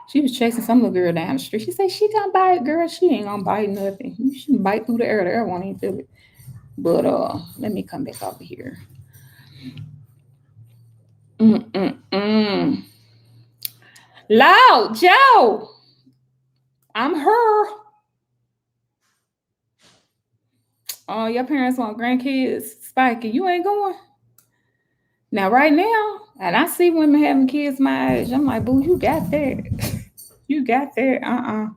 Speaker 1: She was chasing some little girl down the street. She said, she gonna bite, girl. She ain't gonna bite nothing. You should bite through the air. The air won't even feel it. But let me come back over here. Loud, Joe. I'm her. Oh, your parents want grandkids. Spiky, you ain't going. Now, right now, and I see women having kids my age. I'm like, boo, you got that. You got that?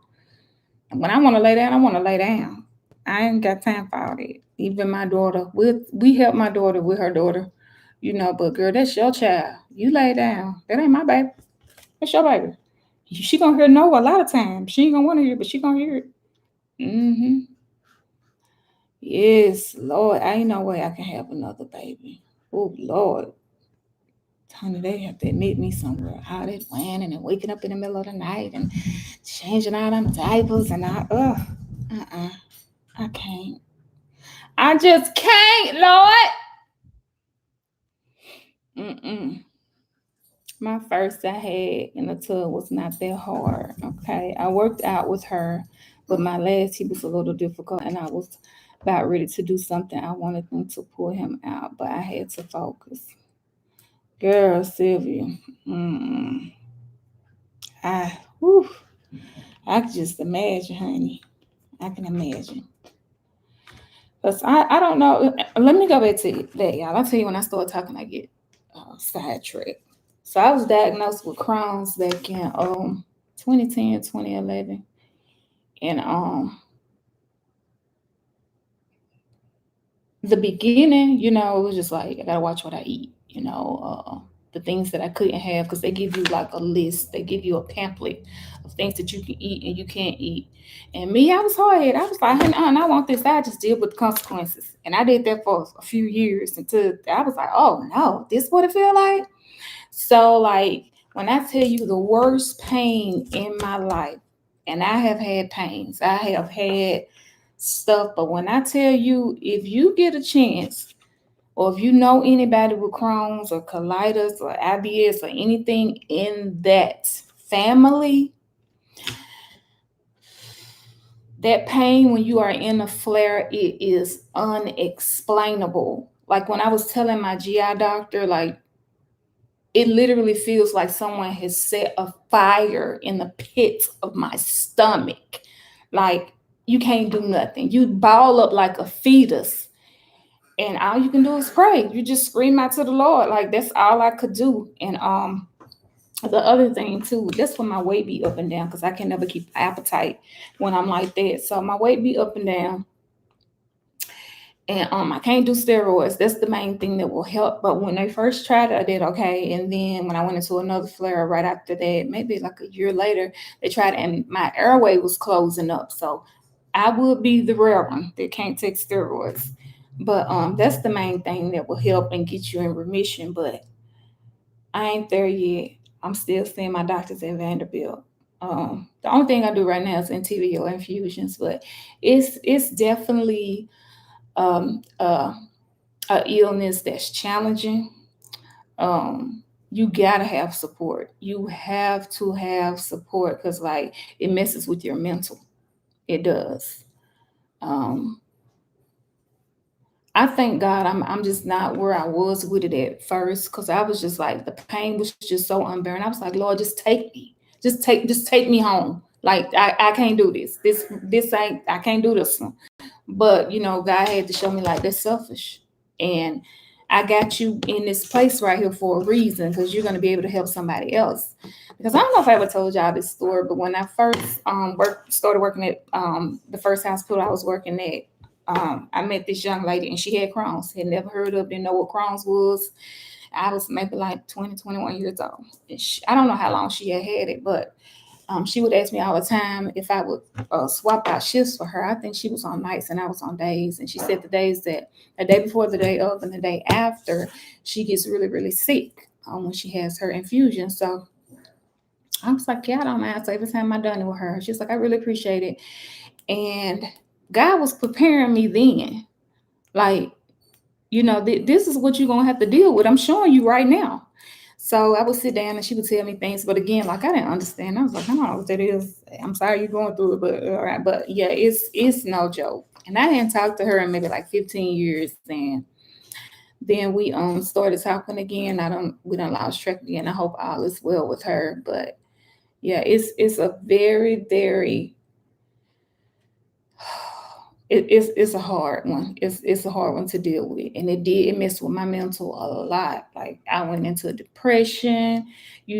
Speaker 1: When I want to lay down, I want to lay down. I ain't got time for all that. Even my daughter, we help my daughter with her daughter, but girl, that's your child. You lay down. That ain't my baby. That's your baby. She gonna hear no a lot of times. She ain't gonna want to hear, but she gonna hear it. Mm-hmm. Yes, Lord. Ain't no way I can have another baby. Oh Lord. Honey, they have to admit me somewhere. How they whining and waking up in the middle of the night and changing out them diapers and I can't. I just can't, Lord. My first I had in the tub was not that hard. Okay, I worked out with her, but my last he was a little difficult, and I was about ready to do something. I wanted them to pull him out, but I had to focus. Girl, Sylvia, I, whew, I can just imagine, honey. I can imagine. Because I don't know. Let me go back to that, y'all. I'll tell you when I start talking, I get sidetracked. So I was diagnosed with Crohn's back in 2010, 2011. And the beginning, it was just like, I got to watch what I eat, the things that I couldn't have, because they give you like a list. They give you a pamphlet of things that you can eat and you can't eat. And me, I was hard-headed. I was like, I want this. I just deal with the consequences. And I did that for a few years until I was like, oh no, this what it feel like? So like, when I tell you the worst pain in my life, and I have had pains, I have had stuff, but when I tell you, if you get a chance, or if you know anybody with Crohn's or colitis or IBS or anything in that family, that pain when you are in a flare, it is unexplainable. Like when I was telling my GI doctor, like, it literally feels like someone has set a fire in the pit of my stomach. Like, you can't do nothing. You ball up like a fetus. And all you can do is pray. You just scream out to the Lord. Like, that's all I could do. And the other thing too, that's when my weight be up and down, because I can never keep appetite when I'm like that. So my weight be up and down. And I can't do steroids. That's the main thing that will help. But when they first tried it, I did okay. And then when I went into another flare right after that, maybe like a year later, they tried it, and my airway was closing up. So I would be the rare one that can't take steroids. But that's the main thing that will help and get you in remission. But I ain't there yet. I'm still seeing my doctors at Vanderbilt. The only thing I do right now is NTVO infusions, but it's definitely a illness that's challenging. You gotta have support. You have to have support, because like, it messes with your mental. It does. I thank God I'm just not where I was with it at first, because I was just like, the pain was just so unbearable. I was like, Lord, just take me. Just take me home. Like, I can't do this. This ain't, I can't do this one. But God had to show me, like, that's selfish. And I got you in this place right here for a reason, because you're going to be able to help somebody else. Because I don't know if I ever told y'all this story, but when I first started working at the first hospital I was working at, I met this young lady, and she had Crohn's. Had never heard of, didn't know what Crohn's was. I was maybe like 20, 21 years old. And I don't know how long she had it, but she would ask me all the time if I would swap out shifts for her. I think she was on nights and I was on days. And she said the days that the day before, the day of, and the day after, she gets really, really sick when she has her infusion. So I was like, yeah, I don't mind. So every time I done it with her, she's like, I really appreciate it. And God was preparing me then. Like, this is what you're going to have to deal with. I'm showing you right now. So I would sit down and she would tell me things. But again, like, I didn't understand. I was like, I don't know what that is. I'm sorry you're going through it, but all right. But yeah, it's no joke. And I hadn't talked to her in maybe like 15 years. And then we started talking again. We done lost track again. I hope all is well with her. But yeah, it's a very, very it's a hard one. It's a hard one to deal with, and it messed with my mental a lot. Like I went into depression,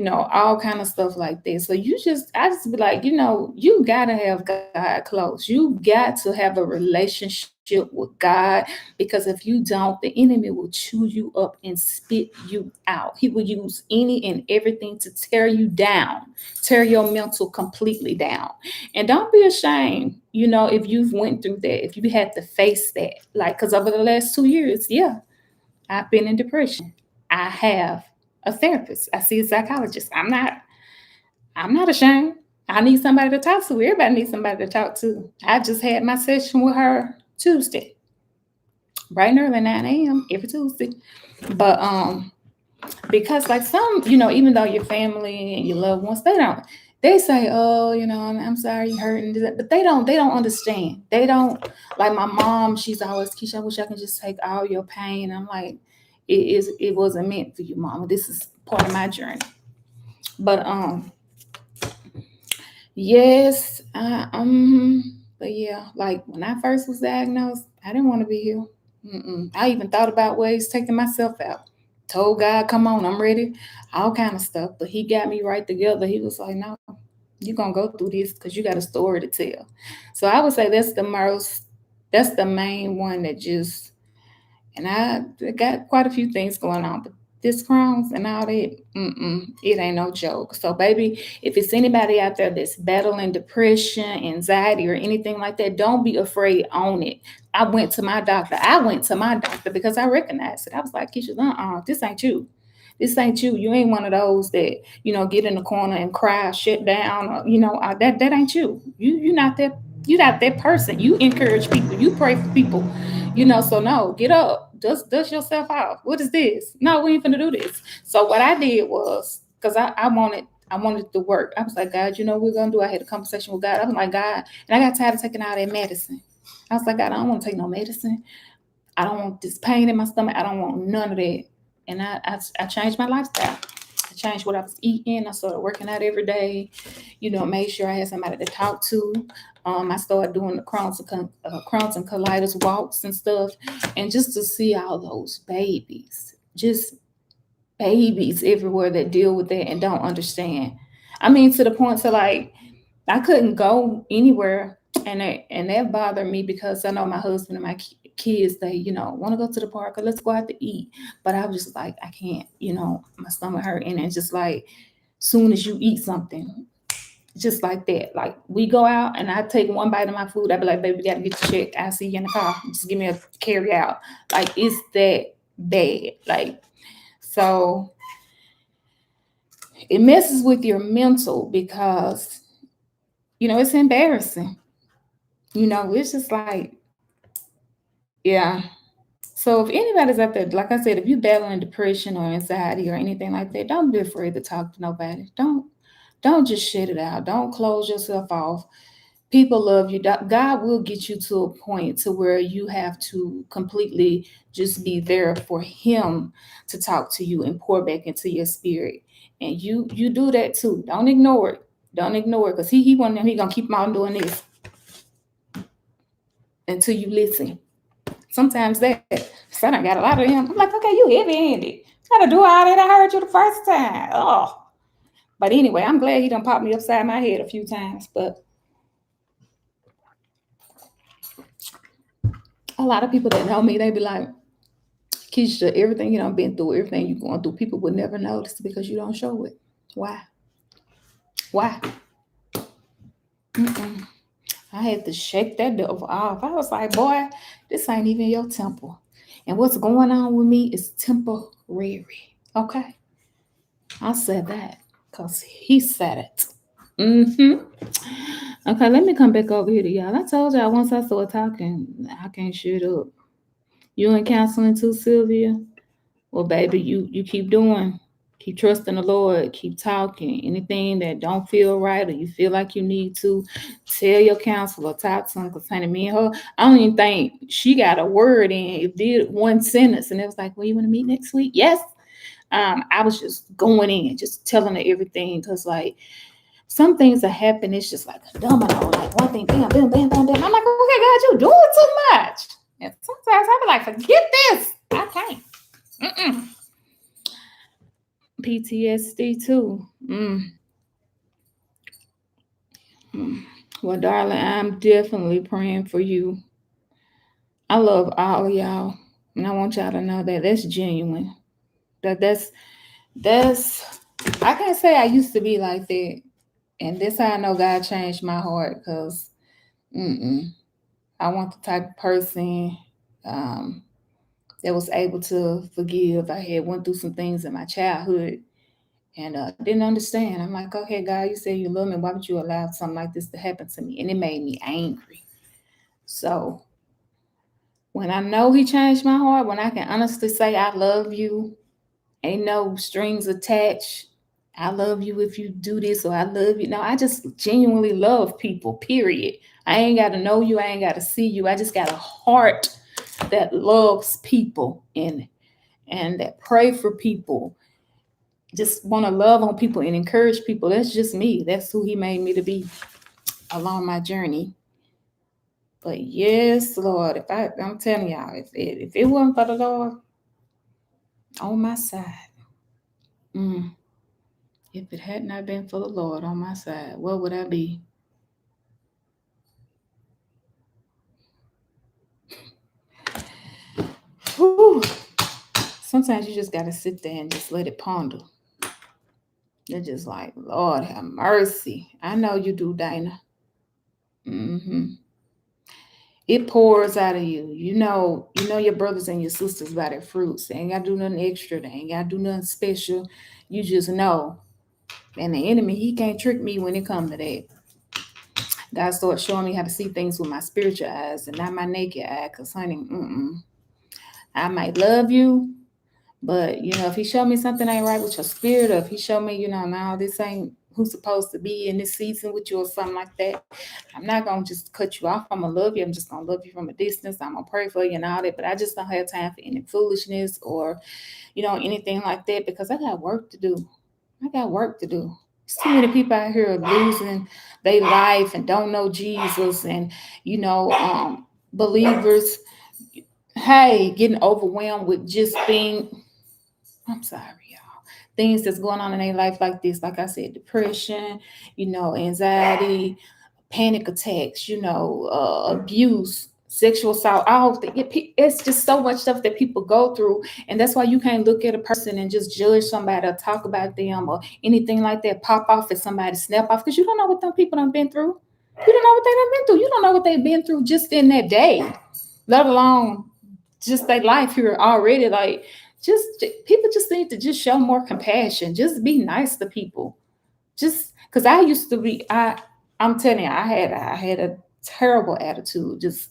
Speaker 1: all kind of stuff like that. So I just be like, you gotta have God close. You got to have a relationship with God, because if you don't, the enemy will chew you up and spit you out. He will use any and everything to tear you down, tear your mental completely down. And don't be ashamed, if you've went through that, if you had to face that. Like, because over the last 2 years, yeah, I've been in depression. I have a therapist. I see a psychologist. I'm not ashamed. I need somebody to talk to. Everybody needs somebody to talk to. I just had my session with her Tuesday, bright and early, 9 a.m. every Tuesday. But because like some, even though your family and your loved ones, they say, oh, I'm sorry you hurting, but they don't understand. They don't, like my mom, she's always, Keisha, I wish I could just take all your pain. I'm like, it wasn't meant for you, mama. This is part of my journey. But yes, but yeah, like when I first was diagnosed, I didn't want to be here. I even thought about ways taking myself out. Told God, come on, I'm ready, all kind of stuff. But He got me right together. He was like, no, you're gonna go through this because you got a story to tell. So I would say that's the main one that just, and I got quite a few things going on, but this Crohn's and all that, it ain't no joke. So, baby, if it's anybody out there that's battling depression, anxiety, or anything like that, don't be afraid. Own it. I went to my doctor. Because I recognized it. I was like, Keisha, this ain't you. This ain't you. You ain't one of those that get in the corner and cry, shut down, or that ain't you. You're not that. You're not that person. You encourage people. You pray for people. So no, get up, dust yourself off. What is this? No, we ain't finna do this. So what I did was, because I wanted to work. I was like, God, what we're gonna do? I had a conversation with God. I was like, God, and I got tired of taking all that medicine. I was like, God, I don't want to take no medicine. I don't want this pain in my stomach. I don't want none of that. And I changed my lifestyle. I changed what I was eating. I started working out every day. Made sure I had somebody to talk to. I started doing the Crohn's and colitis walks and stuff, and just to see all those babies, just babies everywhere that deal with that and don't understand. I mean, to the point to like, I couldn't go anywhere, and that bothered me because I know my husband and my kids, they want to go to the park or let's go out to eat, but I was just like, I can't, my stomach hurt, and it's just like, soon as you eat something, just like that. Like we go out and I take one bite of my food, I'd be like, baby, we gotta get the check. I'll see you in the car. Just give me a carry out. Like it's that bad. Like, so it messes with your mental because, it's embarrassing. It's just like, yeah. So if anybody's out there, like I said, if you're battling depression or anxiety or anything like that, don't be afraid to talk to nobody. Don't just shut it out. Don't close yourself off. People love you. God will get you to a point to where you have to completely just be there for Him to talk to you and pour back into your spirit. And you do that too. Don't ignore it. Don't ignore it, because he gonna keep on doing this until you listen. Sometimes that son, I got a lot of him. I'm like, okay, you heavy-handed. Gotta do all that. I heard you the first time. Oh, but anyway, I'm glad he done popped me upside my head a few times. But a lot of people that know me, they be like, Keisha, everything you done been through, everything you going through, people would never notice because you don't show it. Why? I had to shake that devil off. I was like, boy, this ain't even your temple. And what's going on with me is temporary. Okay? I said that because He said it. Okay, let me come back over here to y'all. I told y'all once I started talking, I can't shut up. You in counseling too, Sylvia? Well, baby, you keep doing. Keep trusting the Lord. Keep talking. Anything that don't feel right or you feel like you need to, tell your counselor, talk to him. Because honey, me and her, I don't even think she got a word in. It did one sentence, and it was like, well, you want to meet next week? Yes. I was just going in, just telling her everything, because like, some things that happen, it's just like a domino, like one thing, bam, bam, bam, bam, bam. I'm like, okay, God, you're doing too much. And sometimes I be like, forget this. I can't. Mm-mm. PTSD too. Well, darling, I'm definitely praying for you. I love all of y'all, and I want y'all to know that that's genuine. That's I can't say I used to be like that, and this how I know God changed my heart because I want the type of person that was able to forgive. I had went through some things in my childhood and didn't understand. I'm like, okay, God, you say you love me. Why would you allow something like this to happen to me? And it made me angry. So when I know He changed my heart, when I can honestly say I love you, ain't no strings attached. I love you if you do this, or I love you. No, I just genuinely love people, period. I ain't got to know you. I ain't got to see you. I just got a heart that loves people and that pray for people. Just want to love on people and encourage people. That's just me. That's who He made me to be along my journey. But yes, Lord, I'm telling y'all, if it wasn't for the Lord on my side, if it had not been for the Lord on my side, what would I be? Whew. Sometimes you just got to sit there and just let it ponder. You're just like, Lord, have mercy. I know you do, Dana. It pours out of you. You know your brothers and your sisters by their fruits. They ain't got to do nothing extra. They ain't got to do nothing special. You just know. And the enemy, he can't trick me when it comes to that. God started showing me how to see things with my spiritual eyes and not my naked eye. Because, honey, I might love you, but, if He showed me something ain't right with your spirit, or if He showed me, now this ain't who's supposed to be in this season with you or something like that, I'm not going to just cut you off. I'm going to love you. I'm just going to love you from a distance. I'm going to pray for you and all that. But I just don't have time for any foolishness or, anything like that, because I got work to do. There's too many people out here losing their life and don't know Jesus, and believers, hey, getting overwhelmed with just I'm sorry, y'all, things that's going on in their life like this. Like I said, depression, anxiety, panic attacks, abuse, sexual assault, all it's just so much stuff that people go through. And that's why you can't look at a person and just judge somebody or talk about them or anything like that, pop off at somebody, snap off, because you don't know what them people done been through. You don't know what they done been through. You don't know what they've been through just in that day, let alone just their life here already. Like, people just need to just show more compassion. Just be nice to people. Just because I used to be, I'm telling you, I had a terrible attitude. Just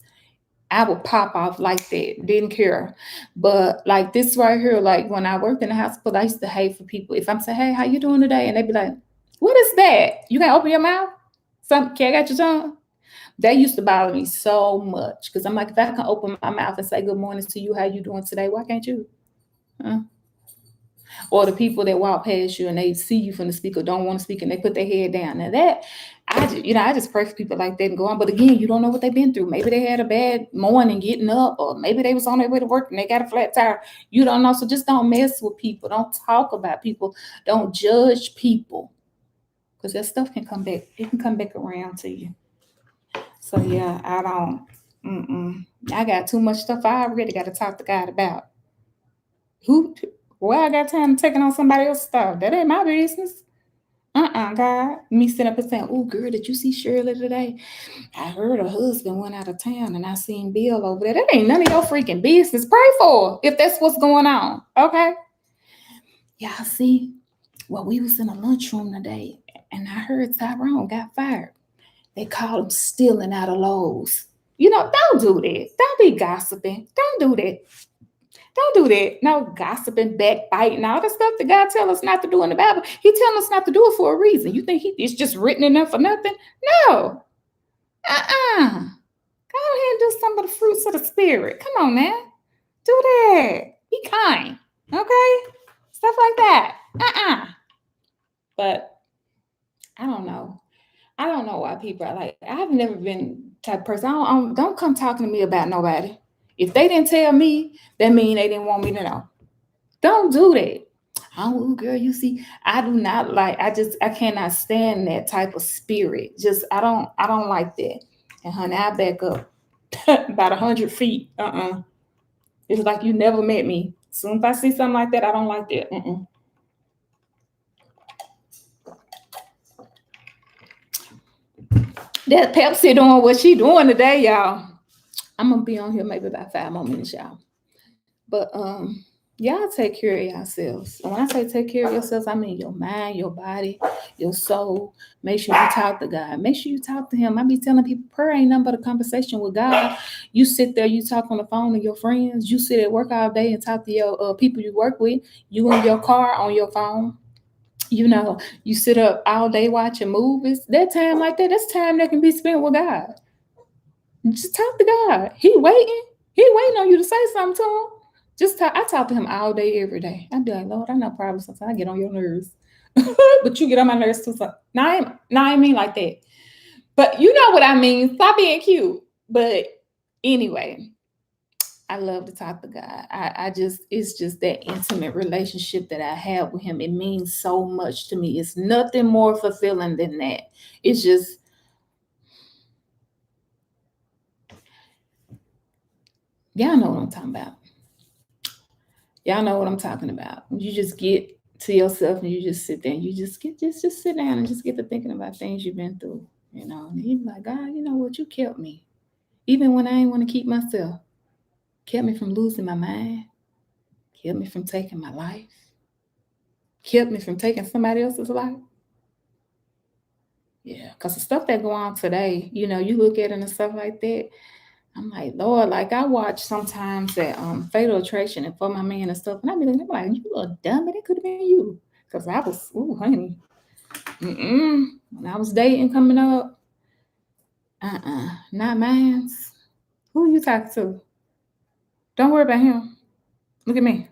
Speaker 1: I would pop off like that, didn't care. But like this right here, like when I worked in the hospital, I used to hate for people. If I'm saying, hey, how you doing today? And they'd be like, what is that? You can't open your mouth? Can I got your tongue? That used to bother me so much because I'm like, if I can open my mouth and say good morning to you, how you doing today? Why can't you? Huh? Or the people that walk past you and they see you from the speaker, don't want to speak, and they put their head down. Now that I just pray for people like that and go on. But again, you don't know what they've been through. Maybe they had a bad morning getting up, or maybe they was on their way to work and they got a flat tire. You don't know. So just don't mess with people. Don't talk about people. Don't judge people, because that stuff can come back. It can come back around to you. So yeah, I don't. I got too much stuff I already got to talk to God about. Why I got time to taking on somebody else's stuff? That ain't my business. God. Me sitting up and saying, oh, girl, did you see Shirley today? I heard her husband went out of town and I seen Bill over there. That ain't none of your freaking business. Pray for her if that's what's going on. Okay? Y'all see, well, we was in a lunchroom today and I heard Tyrone got fired. They called him stealing out of Lowe's. Don't do that. Don't be gossiping. Don't do that. Don't do that. No gossiping, backbiting, all the stuff that God tells us not to do in the Bible. He tells us not to do it for a reason. You think it's just written in there for nothing? No. Go ahead and do some of the fruits of the Spirit. Come on now. Do that. Be kind. Okay? Stuff like that. But I don't know. I don't know why people are like, I've never been type of person. Don't come talking to me about nobody. If they didn't tell me, that mean they didn't want me to know. Don't do that. Oh, girl, you see, I do not like. I cannot stand that type of spirit. Just I don't like that. And honey, I back up about 100 feet. It's like you never met me. As soon as I see something like that, I don't like that. That Pepsi doing what she doing today, y'all. I'm gonna be on here maybe about 5 more minutes, y'all. But y'all take care of yourselves. And when I say take care of yourselves, I mean your mind, your body, your soul. Make sure you talk to God. Make sure you talk to Him. I be telling people prayer ain't nothing but a conversation with God. You sit there, you talk on the phone to your friends. You sit at work all day and talk to your people you work with. You in your car on your phone. You know, you sit up all day watching movies. That time like that, that's time that can be spent with God. Just talk to God. He waiting. He waiting on you to say something to him. Just talk. I talk to him all day, every day. I be like, Lord, I know probably sometimes I get on your nerves, but you get on my nerves too. So, I mean like that. But you know what I mean. Stop being cute. But anyway, I love to talk to God. It's just that intimate relationship that I have with Him. It means so much to me. It's nothing more fulfilling than that. It's just, y'all know what I'm talking about. Y'all know what I'm talking about. You just get to yourself and you just sit there and you just sit down and just get to thinking about things you've been through. You know, and you're like, God, you know what? You kept me. Even when I didn't want to keep myself. Kept me from losing my mind. Kept me from taking my life. Kept me from taking somebody else's life. Yeah, because the stuff that go on today, you know, you look at it and stuff like that. I'm like, Lord, like I watch sometimes that Fatal Attraction and For My Man and stuff, and I be like, you little dummy, that could have been you. Because I was, ooh, honey. When I was dating coming up, not mine. Who you talking to? Don't worry about him. Look at me.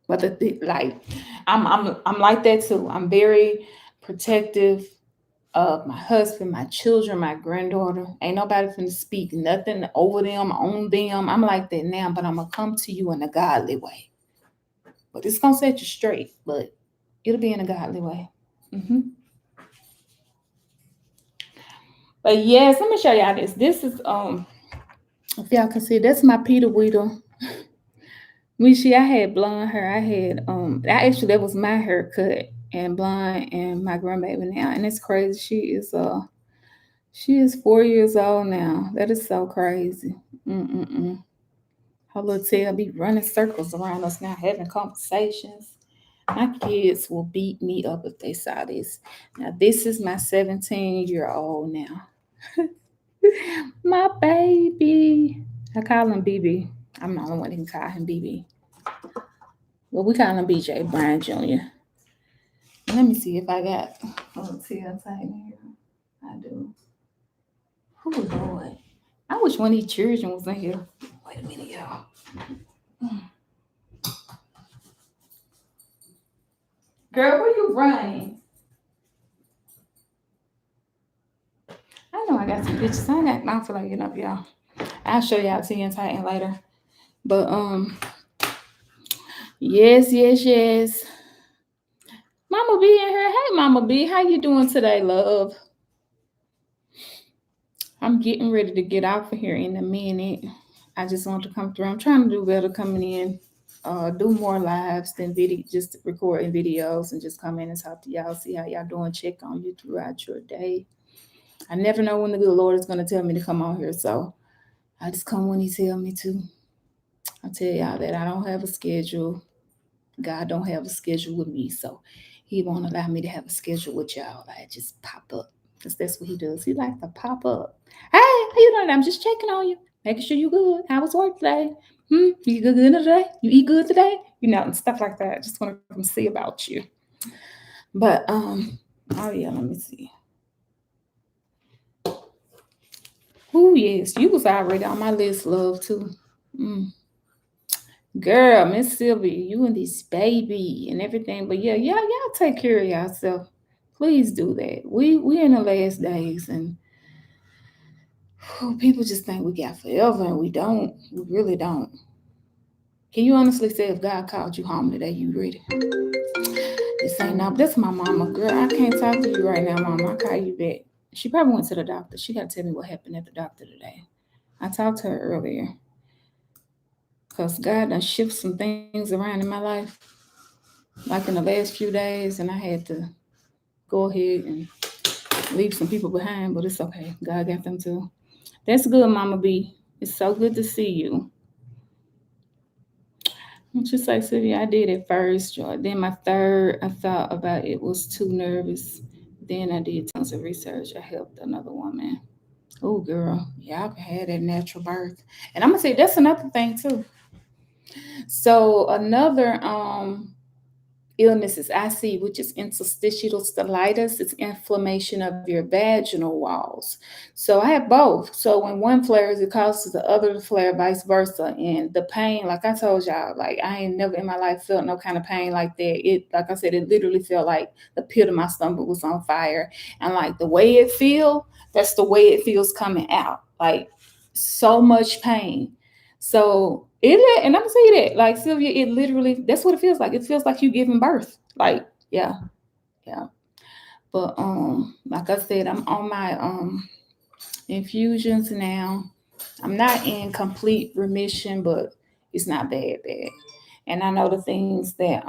Speaker 1: But like, I'm like that too. I'm very protective of my husband, my children, my granddaughter. Ain't nobody finna speak nothing over them, on them. I'm like that now, but I'm gonna come to you in a godly way. But it's gonna set you straight, but it'll be in a godly way. But yes, let me show y'all this. This is if y'all can see, that's my Peter Weedle. I had blonde hair. That was my haircut and blonde and my grandbaby now. And it's crazy. She is 4 years old now. That is so crazy. Her little tail be running circles around us now, having conversations. My kids will beat me up if they saw this. Now, this is my 17-year-old now. My baby. I call him BB. I'm the only one that can call him BB. Well, we call him BJ Brian Jr. Let me see if I got a little tail tighten here. I do. Oh, Lord. I wish one of these children was in here. Wait a minute, y'all. Girl, where you running? I know I got some pictures. I don't feel like getting up, y'all. I'll show y'all T and Titan later. But yes. Mama B in here. Hey, Mama B, how you doing today, love? I'm getting ready to get out of here in a minute. I just want to come through. I'm trying to do better coming in, do more lives than video, just recording videos and just come in and talk to y'all, see how y'all doing, check on you throughout your day. I never know when the good Lord is going to tell me to come on here, so I just come when He tell me to. I tell y'all that I don't have a schedule. God don't have a schedule with me, so He won't allow me to have a schedule with y'all. I just pop up because that's what He does. He likes to pop up. Hey, how you doing? I'm just checking on you, making sure you good. How was work today? You good today? You eat good today? You know, and stuff like that. I just want to come see about you. But oh yeah, let me see. Oh yes, you was already on my list, love too. Girl, Miss Sylvia, you and this baby and everything. But yeah, y'all take care of yourself. Please do that. We in the last days, and people just think we got forever, and we don't. We really don't. Can you honestly say if God called you home today, you ready? This ain't now. This my mama, girl. I can't talk to you right now, mama. I'll call you back. She probably went to the doctor. She got to tell me what happened at the doctor today. I talked to her earlier because God done shift some things around in my life, like in the last few days, and I had to go ahead and leave some people behind, but it's okay. God got them too. That's good, Mama B. It's so good to see you. Just like Sylvia, I did it first, Joy. Then my third, I thought about it, was too nervous. Then I did tons of research. I helped another woman. Oh, girl, y'all can have that natural birth. And I'm gonna say that's another thing too. So another illnesses I see, which is interstitial stellitis. It's inflammation of your vaginal walls. So I have both. So when one flares, it causes the other to flare, vice versa. And the pain, like I told y'all, like I ain't never in my life felt no kind of pain like that. It, like I said, it literally felt like the pit of my stomach was on fire. And like the way it feel, that's the way it feels coming out. Like so much pain. So it, and I'm gonna say that, like Sylvia, it literally, that's what it feels like. It feels like you giving birth. Like, yeah, yeah. But like I said, I'm on my infusions now. I'm not in complete remission, but it's not bad. And I know the things that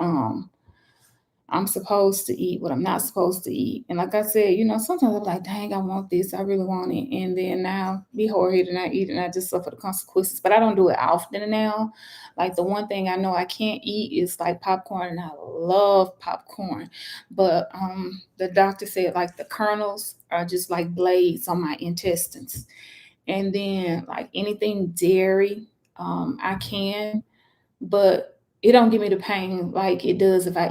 Speaker 1: I'm supposed to eat, what I'm not supposed to eat. And like I said, sometimes I'm like, dang, I want this. I really want it. And then now be hard-headed and I eat it and I just suffer the consequences. But I don't do it often now. Like the one thing I know I can't eat is like popcorn, and I love popcorn. But the doctor said like the kernels are just like blades on my intestines. And then like anything dairy, I can, but it don't give me the pain like it does if I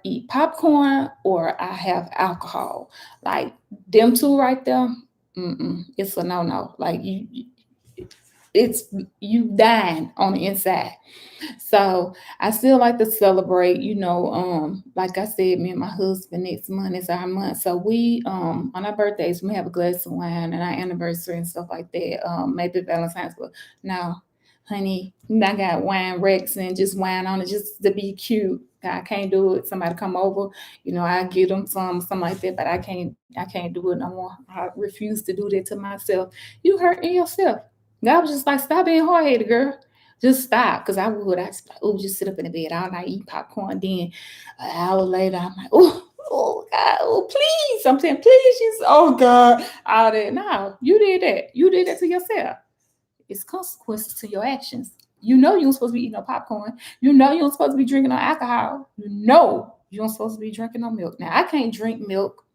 Speaker 1: eat popcorn or I have alcohol. Like them two right there, it's a no. Like it's you dying on the inside. So I still like to celebrate, like I said, me and my husband next month is our month. So we on our birthdays we have a glass of wine, and our anniversary and stuff like that. Maybe Valentine's, but no, honey, I got wine Rex and just wine on it just to be cute. I can't do it. Somebody come over, I give them something like that, but I can't do it no more. I refuse to do that to myself. You hurting yourself. God was just like, stop being hard headed, girl. Just stop, because I would. I just like, oh, just sit up in the bed all night, eat popcorn. Then an hour later, I'm like, oh God, oh please. I'm saying, please, she's, oh God, all that. No, you did that. You did that to yourself. It's consequences to your actions. You know you are supposed to be eating no popcorn. You know you are supposed to be drinking no alcohol. You know you are supposed to be drinking no milk. Now I can't drink milk.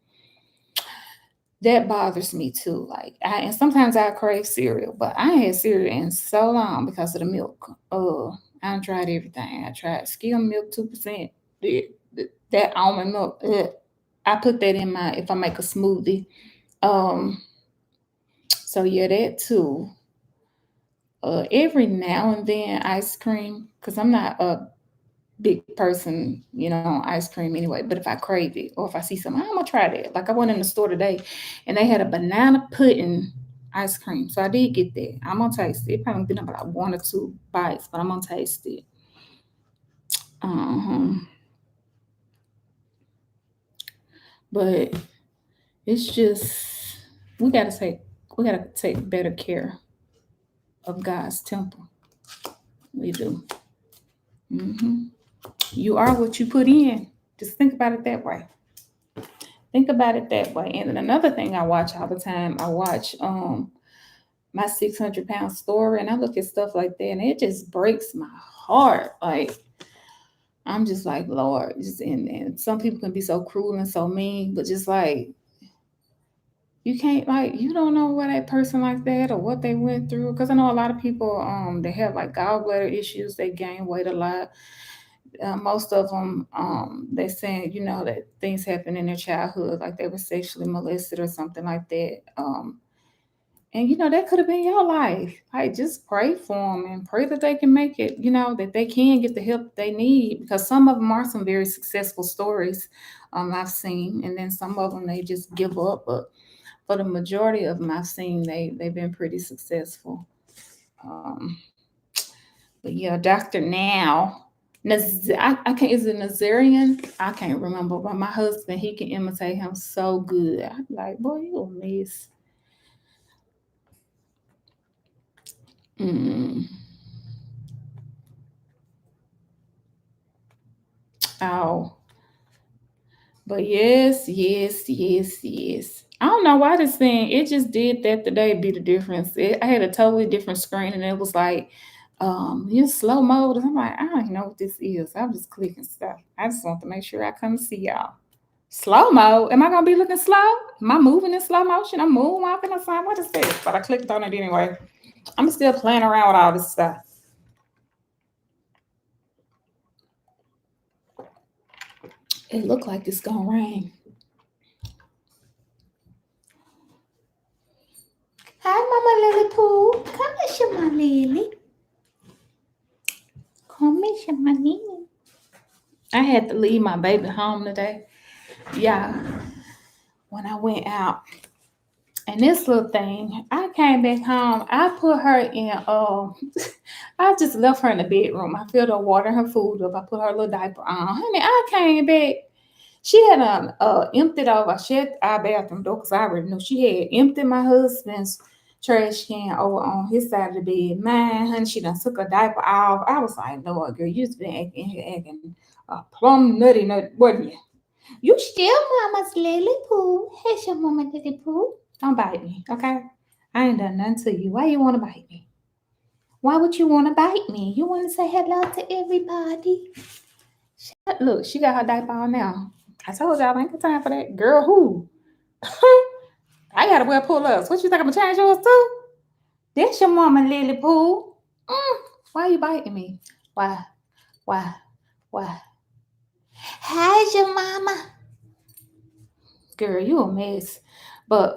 Speaker 1: That bothers me too. Like and sometimes I crave cereal, but I ain't had cereal in so long because of the milk. I tried everything. I tried skim milk 2%. That almond milk. Ugh. I put that in my if I make a smoothie. Um, so yeah, that too. Every now and then ice cream, because I'm not a big person, on ice cream anyway. But if I crave it or if I see something, I'm gonna try that. Like I went in the store today and they had a banana pudding ice cream. So I did get that. I'm gonna taste it. It probably been about one or two bites, but I'm gonna taste it. Um, but it's just we gotta take we gotta take better care of God's temple. We do. hmm You are what you put in. Just think about it that way. Think about it that way. And then another thing I watch all the time, I watch my 600-pound story, and I look at stuff like that, and it just breaks my heart. Like I'm just like, Lord, and some people can be so cruel and so mean, but just like you can't, like, you don't know what that person like that or what they went through. Because I know a lot of people they have like gallbladder issues, they gain weight a lot. Most of them, they saying, that things happen in their childhood, like they were sexually molested or something like that. And that could have been your life. Like, just pray for them and pray that they can make it, that they can get the help they need, because some of them are some very successful stories I've seen. And then some of them, they just give up. But for the majority of them I've seen, they've been pretty successful. Um, but yeah, Dr. Now, I can't, is it Nazarian? I can't remember. But my husband, he can imitate him so good. I'm like, boy, you a mess. Mm. Oh, but yes, yes, yes, yes. I don't know why this thing, it just did that today be the difference. I had a totally different screen, and it was like, slow mode. I'm like, I don't even know what this is. I'm just clicking stuff. I just want to make sure I come see y'all. Slow mode. Am I gonna be looking slow? Am I moving in slow motion? I'm moonwalking or something. What is this? But I clicked on it anyway. I'm still playing around with all this stuff. It looked like it's gonna rain. Hi, Mama Lily Pooh. Come and show my Lily. Come and show my Lily. I had to leave my baby home today. Yeah. When I went out. And this little thing, I came back home. I put her in, I just left her in the bedroom. I filled her water and her food up. I put her little diaper on. Honey, I came back. She had emptied over. She had our bathroom door, because I already knew she had emptied my husband's trash can over on his side of the bed. Man, honey, she done took her diaper off. I was like, no, girl, you just been acting plumb nutty, wasn't you? You still mama's Lily Pooh. Here's your mama Lily Pooh. Don't bite me, okay? I ain't done nothing to you. Why you want to bite me? Why would you want to bite me? You want to say hello to everybody? Look, she got her diaper on now. I told y'all I ain't got time for that. Girl, who? I gotta wear pull-ups. What you think, I'm gonna change yours too? That's your mama, Lily Pooh. Why you biting me? Why? Why? Why? How's your mama? Girl, you a mess. But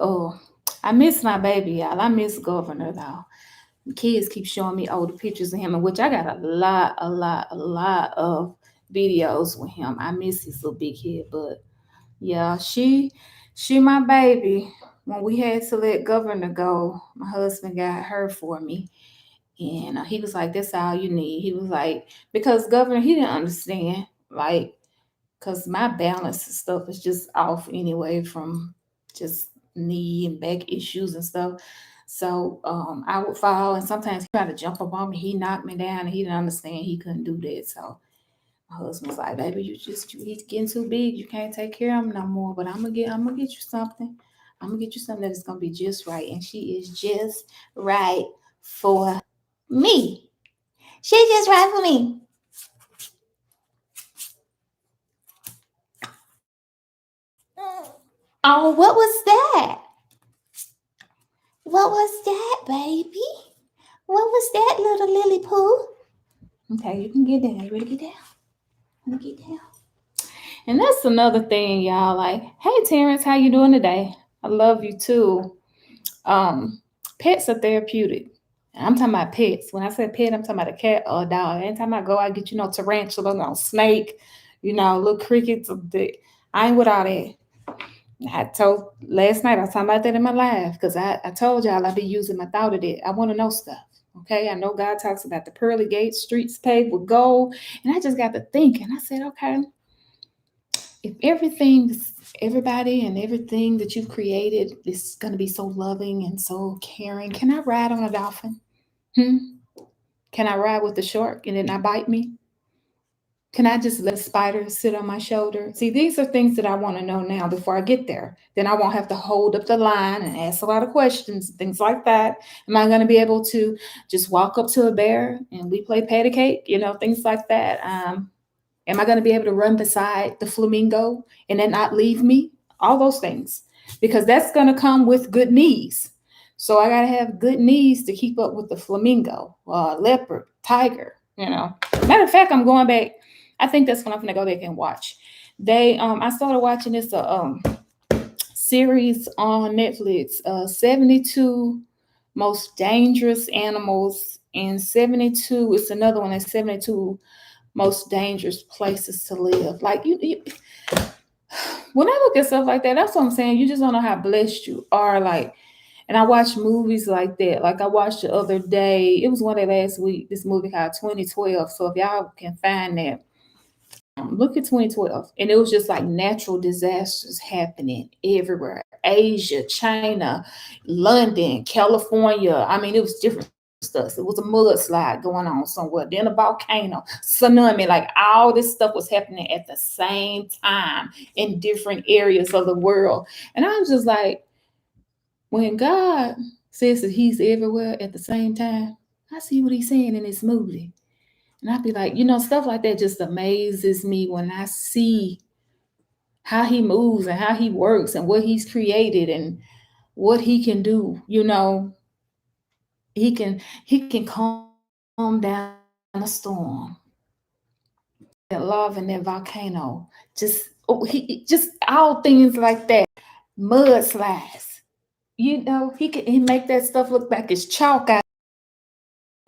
Speaker 1: I miss my baby, y'all. I miss Governor, though. The kids keep showing me older pictures of him, in which I got a lot of videos with him. I miss his little big head, but yeah, she my baby. When we had to let Governor go, my husband got her for me. And he was like, that's all you need. He was like, because Governor, he didn't understand, like, because my balance and stuff is just off anyway from just knee and back issues and stuff. So I would fall, and sometimes he tried to jump up on me. He knocked me down, and he didn't understand he couldn't do that. So my husband was like, "Baby, he's getting too big. You can't take care of him no more. But I'm gonna get you something. I'm gonna get you something that is gonna be just right." And she is just right for me. She's just right for me. Oh, what was that? What was that, baby? What was that, little Lily Pooh? Okay, you can get down. You ready to get down? Let me get down. And that's another thing, y'all. Like, hey, Terrence, how you doing today? I love you too. Pets are therapeutic. I'm talking about pets. When I say pet, I'm talking about a cat or a dog. Anytime I go, I get, tarantula, snake, little crickets. I ain't with all that. I told last night, I was talking about that in my life, because I told y'all I be using my thought of it. I want to know stuff. Okay. I know God talks about the pearly gates, streets paved with gold. And I just got to thinking. I said, okay, if everybody and everything that you've created is going to be so loving and so caring, can I ride on a dolphin? Can I ride with the shark and it not bite me? Can I just let a spider sit on my shoulder? See, these are things that I want to know now before I get there. Then I won't have to hold up the line and ask a lot of questions, things like that. Am I going to be able to just walk up to a bear and we play patty cake? Things like that. Am I going to be able to run beside the flamingo and then not leave me? All those things. Because that's going to come with good knees. So I got to have good knees to keep up with the flamingo, leopard, tiger, Matter of fact, I'm going back. I think that's when I'm going to go back and watch. I started watching this series on Netflix, 72 most dangerous animals, and 72. It's another one that's 72 most dangerous places to live. Like when I look at stuff like that, that's what I'm saying. You just don't know how blessed you are. Like, and I watch movies like that. Like I watched the other day. It was one day last week. This movie called 2012. So if y'all can find that, look at 2012. And it was just like natural disasters happening everywhere. Asia, China, London, California. I mean, it was different stuff. It was a mudslide going on somewhere, then a volcano, tsunami, like all this stuff was happening at the same time in different areas of the world. And I was just like, when God says that he's everywhere at the same time, I see what he's saying in this movie. And I'd be like, stuff like that just amazes me when I see how he moves and how he works and what he's created and what he can do. He can calm down a storm. That lava and that volcano. Just all things like that. Mudslides. He make that stuff look like it's chalk out.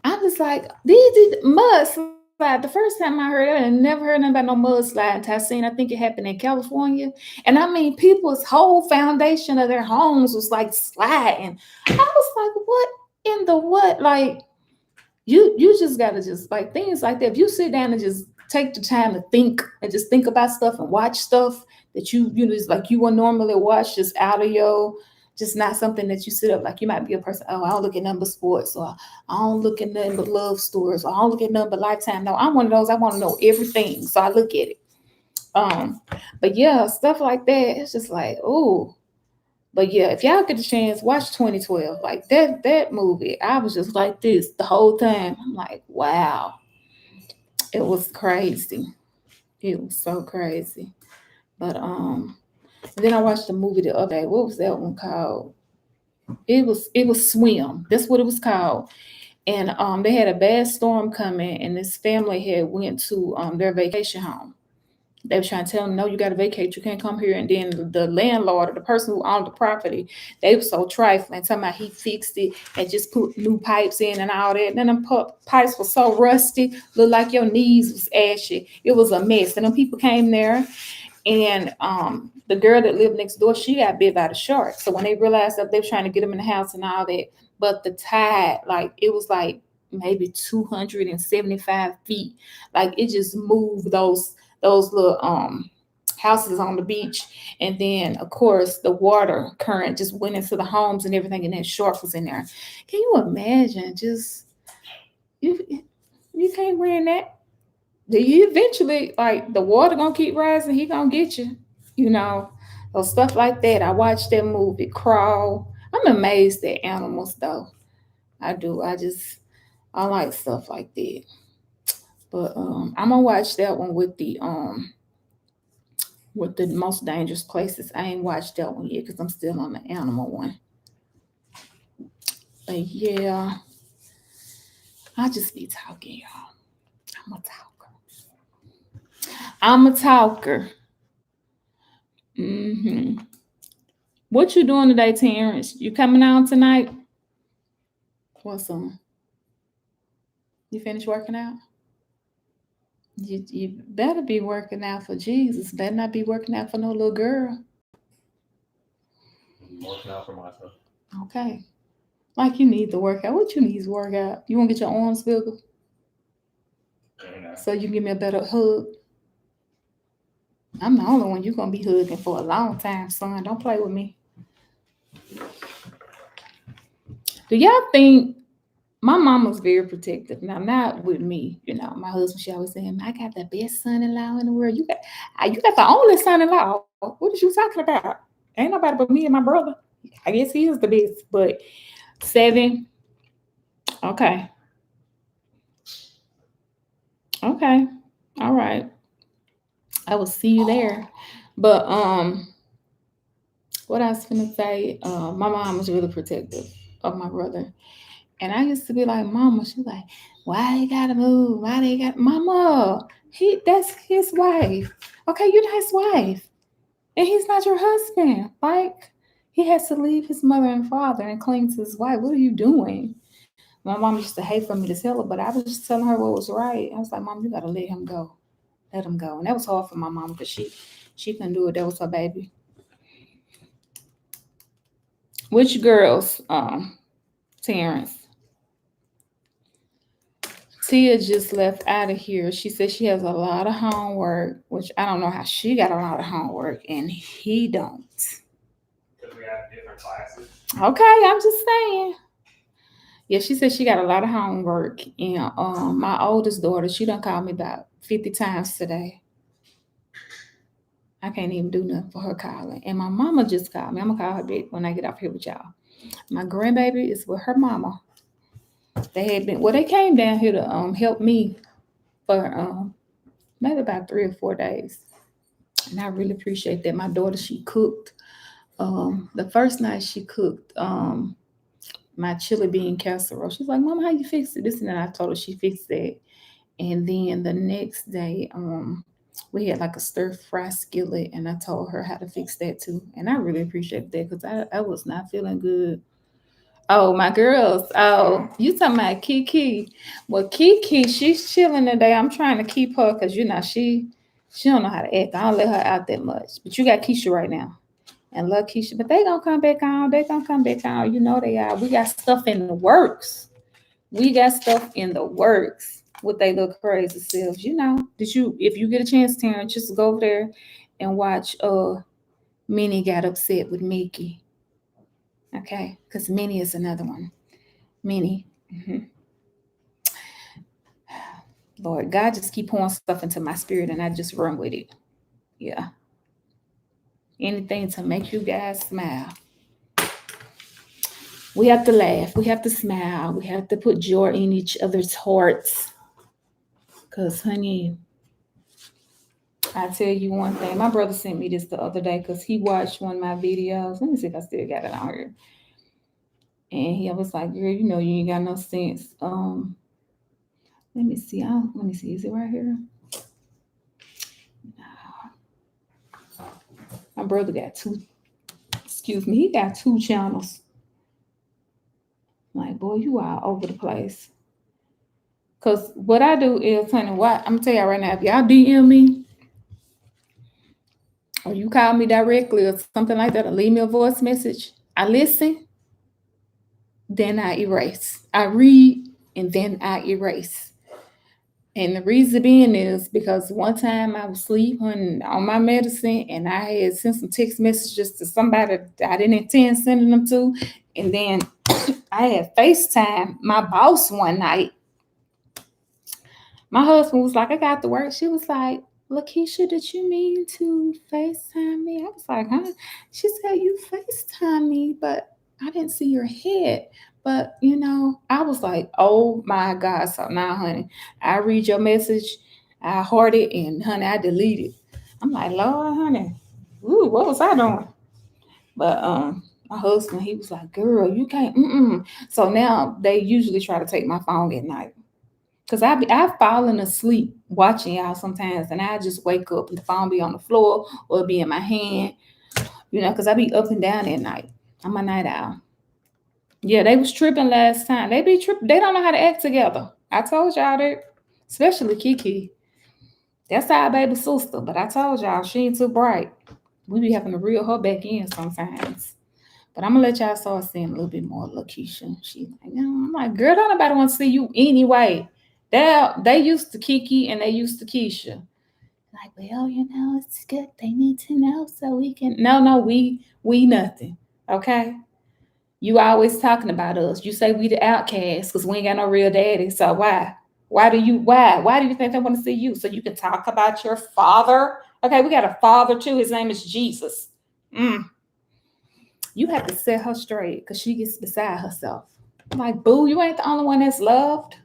Speaker 1: I was like, these mudslides. The first time I heard it, I never heard nothing about no mudslide until I seen. I think it happened in California, and I mean, people's whole foundation of their homes was like sliding. I was like, what in the what? Like, you just gotta just like things like that. If you sit down and just take the time to think and just think about stuff and watch stuff that just like you would normally watch, just out of your, just not something that you sit up. Like you might be a person, oh, I don't look at nothing but sports, or I don't look at nothing but love stories, or I don't look at nothing but Lifetime. No, I'm one of those. I want to know everything, so I look at it. But yeah, stuff like that. It's just like, oh. But yeah, if y'all get the chance, watch 2012. Like that movie, I was just like this the whole time. I'm like, wow, it was crazy. It was so crazy. But and then I watched the movie the other day. What was that one called? It was Swim. That's what it was called. And they had a bad storm coming, and this family had went to their vacation home. They were trying to tell them, no, you got to vacate. You can't come here. And then the landlord or the person who owned the property, they were so trifling, talking about he fixed it and just put new pipes in and all that. And then them pipes were so rusty, looked like your knees was ashy. It was a mess. And then people came there, and the girl that lived next door, she got bit by the shark. So when they realized that they were trying to get them in the house and all that, but the tide, like it was like maybe 275 feet. Like it just moved those little houses on the beach. And then of course the water current just went into the homes and everything, and that shark was in there. Can you imagine? Just you can't win that. You eventually, like, the water gonna keep rising, he gonna get you, or stuff like that. I watched that movie Crawl. I'm amazed at animals though. I do. I like stuff like that. But I'm gonna watch that one with the most dangerous places. I ain't watched that one yet because I'm still on the animal one. But yeah, I just be talking, y'all. I'm a talker. What you doing today, Terrence? You coming out tonight? What's on? You finished working out? You better be working out for Jesus. Better not be working out for no little girl.
Speaker 2: I'm working out for myself.
Speaker 1: Okay. Like you need to work out. What you need to work out? You want to get your arms bigger? So you can give me a better hug? I'm the only one you're going to be hugging for a long time, son. Don't play with me. Do y'all think my mom was very protective? Now, not with me. My husband, she always saying, I got the best son-in-law in the world. You got the only son-in-law. What is you talking about? Ain't nobody but me and my brother. I guess he is the best, but 7. Okay. Okay. All right. I will see you there. But what I was gonna say, my mom was really protective of my brother. And I used to be like, Mama, she's like, why they gotta move? Why they got Mama? That's his wife. Okay, you're not his wife. And he's not your husband. Like, He has to leave his mother and father and cling to his wife. What are you doing? My mom used to hate for me to tell her, but I was just telling her what was right. I was like, Mom, you gotta let him go. Let him go. And that was hard for my mom because she couldn't do it. That was her baby. Which girls? Terrence. Tia just left out of here. She said she has a lot of homework, which I don't know how she got a lot of homework and he don't.
Speaker 2: Because we have different classes.
Speaker 1: Okay, I'm just saying. Yeah, she said she got a lot of homework. And my oldest daughter, she done called me about 50 times today. I can't even do nothing for her calling. And my mama just called me. I'm gonna call her back when I get off here with y'all. My grandbaby is with her mama. They came down here to help me for maybe about 3 or 4 days. And I really appreciate that. My daughter, she cooked. The first night she cooked my chili bean casserole. She's like, Mom, how you fix it? This and that. I told her she fixed that. And then the next day, we had like a stir fry skillet, and I told her how to fix that too. And I really appreciate that because I was not feeling good. Oh, my girls. Oh, you talking about Kiki. Well, Kiki, she's chilling today. I'm trying to keep her because she don't know how to act. I don't let her out that much. But you got Keisha right now. And love Keisha. But they gonna come back on. They gonna come back on. You know they are. We got stuff in the works. We got stuff in the works with they little crazy selves. You know. If you get a chance, Terrence, just go over there and watch Minnie got upset with Mickey. Okay, because Minnie is another one. Minnie. Mhm. Lord, God just keep pouring stuff into my spirit and I just run with it. Yeah. Anything to make you guys smile. We have to laugh. We have to smile. We have to put joy in each other's hearts. Because, honey, I tell you one thing. My brother sent me this the other day because he watched one of my videos. Let me see if I still got it on here. And he was like, girl, you know you ain't got no sense. Let me see. Let me see. Is it right here? My brother got two. Excuse me. He got 2 channels. Like, boy, you are all over the place. Because what I do is, honey, I'm going to tell y'all right now, if y'all DM me or you call me directly or something like that or leave me a voice message, I listen, then I erase. I read, and then I erase. And the reason being is because one time I was sleeping on my medicine and I had sent some text messages to somebody that I didn't intend sending them to. And then I had FaceTime my boss one night. My husband was like, I got to work. She was like, Lakeisha, did you mean to FaceTime me? I was like, huh? She said, you FaceTime me, but I didn't see your head. But, I was like, oh my God. So now, honey, I read your message, I heart it, and honey, I delete it. I'm like, Lord, honey, ooh, what was I doing? But my husband, he was like, girl, you can't. So now they usually try to take my phone at night. Because I've fallen asleep watching y'all sometimes, and I just wake up and the phone be on the floor or be in my hand, because I be up and down at night. I'm a night owl. Yeah, they was tripping last time. They be tripping. They don't know how to act together. I told y'all that, especially Kiki. That's our baby sister, but I told y'all she ain't too bright. We be having to reel her back in sometimes. But I'm gonna let y'all start seeing a little bit more of Lakeisha. She's like, I'm like, girl, don't nobody want to see you anyway. They used to Kiki and they used to Keisha. Like, well, it's good. They need to know so we can. No, we nothing. Okay. You always talking about us. You say we the outcasts because we ain't got no real daddy. So why? Why do you think they want to see you? So you can talk about your father. Okay, we got a father too. His name is Jesus. You have to set her straight because she gets beside herself. I'm like, boo, you ain't the only one that's loved.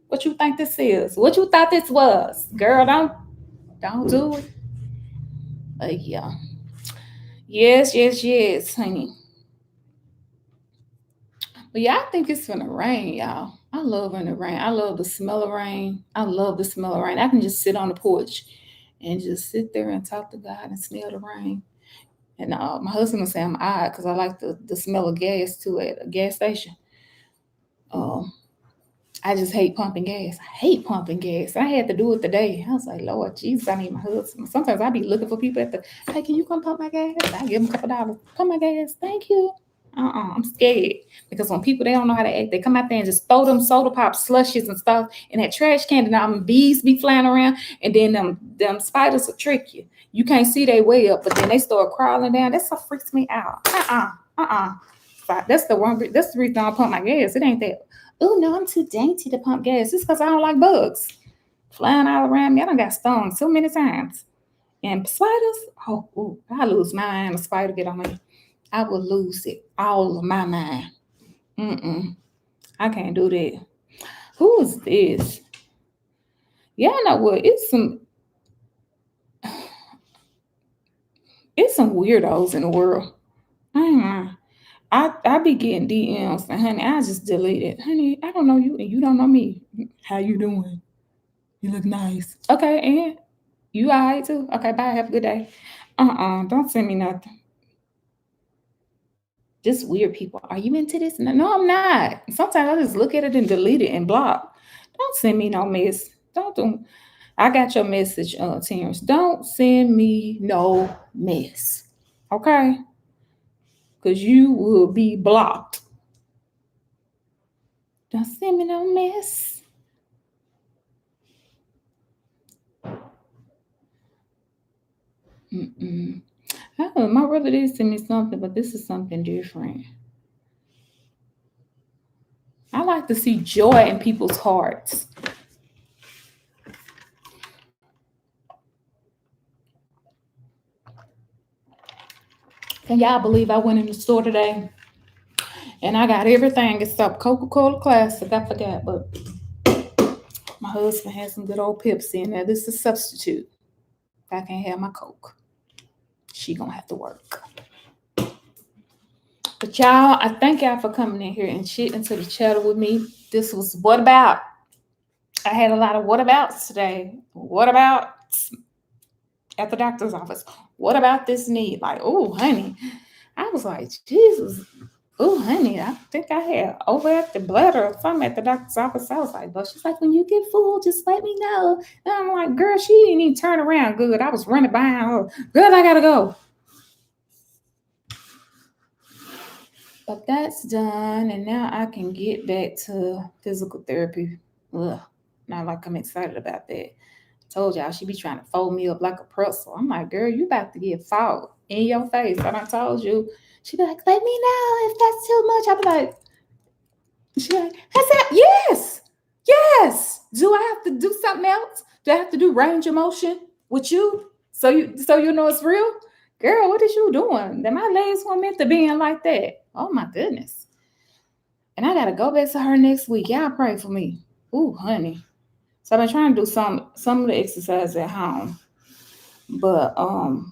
Speaker 1: What you think this is? What you thought this was? Girl, don't do it. Yeah. Yes, honey. But yeah, I think it's gonna rain, y'all. I love when it rain. I love the smell of rain. I love the smell of rain. I can just sit on the porch and just sit there and talk to God and smell the rain. And my husband would say I'm odd because I like the smell of gas too at a gas station. I just hate pumping gas. I hate pumping gas. I had to do it today. I was like, Lord Jesus, I need my husband. Sometimes I be looking for people hey, can you come pump my gas? I give them a couple dollars. Pump my gas. Thank you. I'm scared because when people, they don't know how to act, they come out there and just throw them soda pop slushies and stuff in that trash can, and them bees be flying around, and then them spiders will trick you. You can't see their way up, but then they start crawling down. That stuff freaks me out. That's the reason I pump my gas. It ain't that, oh no, I'm too dainty to pump gas. It's because I don't like bugs flying all around me. I done got stung so many times. And spiders, I lose my mind. A spider get on me, I will lose it, all of my mind. I can't do that. Who is this? Y'all know what? It's some weirdos in the world. I be getting DMs, and honey, I just delete it. Honey, I don't know you, and you don't know me. How you doing? You look nice. Okay, and you all right too? Okay, bye. Have a good day. Don't send me nothing. Just weird people. Are you into this? No, I'm not. Sometimes I just look at it and delete it and block. Don't send me no mess. Don't do. I got your message, Terrence. Don't send me no mess. Okay? Because you will be blocked. Don't send me no mess. Oh, my brother did send me something, but this is something different. I like to see joy in people's hearts. Can y'all believe I went in the store today and I got everything except Coca-Cola Classic? I forgot, but my husband has some good old Pepsi in there. This is a substitute. I can't have my Coke. She gonna have to work. But y'all, I thank y'all for coming in here and shit into the chatter with me. This was What About. I had a lot of what abouts today. What about at the doctor's office? What about this knee? Like, oh, honey. I was like, Jesus. Oh, honey, I think I had overactive bladder or something at the doctor's office. I was like, well, she's like, when you get full, just let me know. And I'm like, girl, she didn't even turn around good. I was running behind her. Girl, I gotta go. But that's done, and now I can get back to physical therapy. Ugh, not like I'm excited about that. Told y'all she be trying to fold me up like a pretzel. I'm like, girl, you about to get fouled in your face. And I told you. She be like, let me know if that's too much. I be like, she like, has that? Yes. Do I have to do something else? Do I have to do range of motion with you? So you know it's real? Girl, what is you doing? That my legs weren't meant to be in like that. Oh my goodness. And I gotta go back to her next week. Y'all pray for me. Ooh, honey. So I've been trying to do some of the exercise at home. But I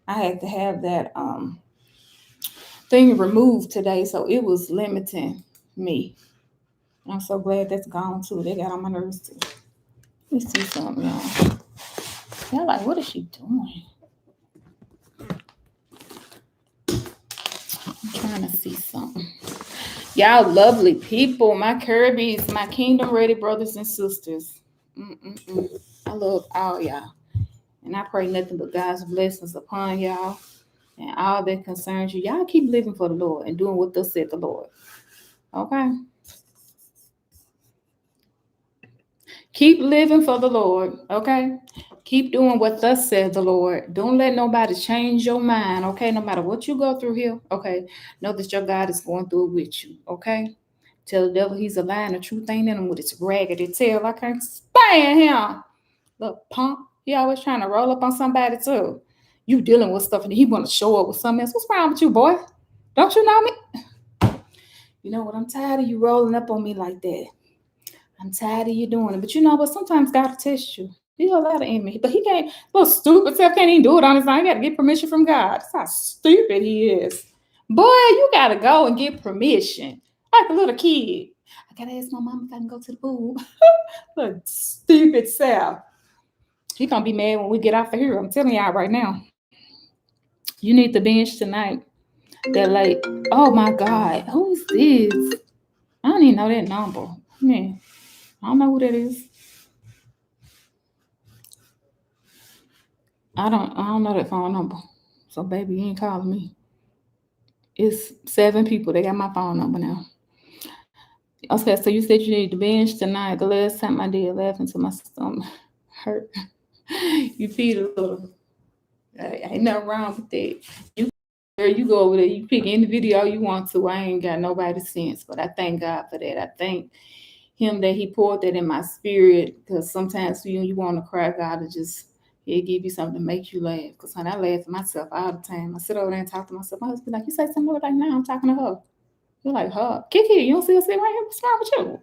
Speaker 1: had to have that thing removed today, so it was limiting me. I'm so glad that's gone too. They got on my nerves too. Let me see something, y'all. Y'all like, what is she doing? I'm trying to see something. Y'all lovely people, my KRBS, my kingdom ready brothers and sisters. I love all y'all. And I pray nothing but God's blessings upon y'all and all that concerns you. Y'all keep living for the Lord and doing what thus said the Lord. Okay? Keep living for the Lord. Okay? Keep doing what thus said the Lord. Don't let nobody change your mind. Okay? No matter what you go through here. Okay? Know that your God is going through it with you. Okay? Tell the devil he's a lie and the truth ain't in him with his raggedy tail. I can't stand him. Look, punk. He always trying to roll up on somebody too. You dealing with stuff and he want to show up with something else. What's wrong with you, boy? Don't you know me? You know what? I'm tired of you rolling up on me like that. I'm tired of you doing it. But you know what? Sometimes God will test you. He a lot of enemy. But he can't, little stupid self can't even do it on his own. He got to get permission from God. That's how stupid he is. Boy, you got to go and get permission. Like a little kid. I got to ask my mom if I can go to the pool. Look, stupid self. He gonna be mad when we get off of here. I'm telling y'all right now. You need to binge tonight. That like, oh my God, who is this? I don't even know that number. Man, I don't know who that is. I don't know that phone number. So baby, you ain't calling me. It's 7 people. They got my phone number now. Okay, so you said you need to binge tonight. The last time I did, laughing to my stomach hurt. You feed a little. Ain't nothing wrong with that. You girl, you go over there, you pick any video you want to. I ain't got nobody's sense, but I thank God for that. I thank Him that He poured that in my spirit. Because sometimes you want to cry, God will just He'll give you something to make you laugh. Because when I laugh at myself all the time, I sit over there and talk to myself. My husband be like, you say something like, no, I'm talking to her. You're like, her, Kiki, you don't see her sitting right here? What's wrong with you?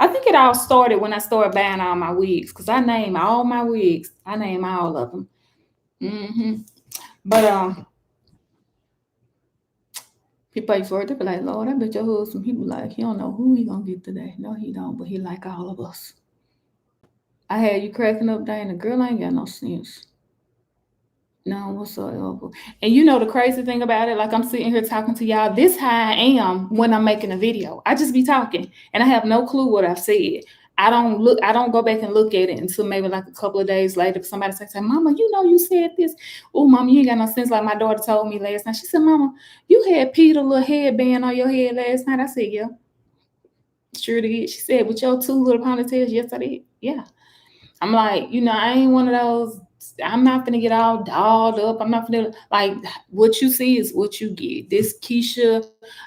Speaker 1: I think it all started when I started buying all my wigs. Because I name all my wigs. I name all of them. But people pay for it. They be like, Lord, I bet your husband. He be like, he don't know who he gonna get today. No, he don't. But he like all of us. I had you cracking up, Dana. Girl, I ain't got no sense. No, whatsoever. And you know the crazy thing about it, like I'm sitting here talking to y'all. This how I am when I'm making a video. I just be talking, and I have no clue what I've said. I don't go back and look at it until maybe like a couple of days later. If somebody says, Mama, you know you said this. Oh, Mama, you ain't got no sense. Like my daughter told me last night. She said, Mama, you had Peter little headband on your head last night. I said, yeah. Sure did. She said, with your 2 little ponytails, yes, I did. Yeah. I'm like, I ain't one of those. I'm not gonna get all dolled up. I'm not gonna like what you see is what you get. This Keisha,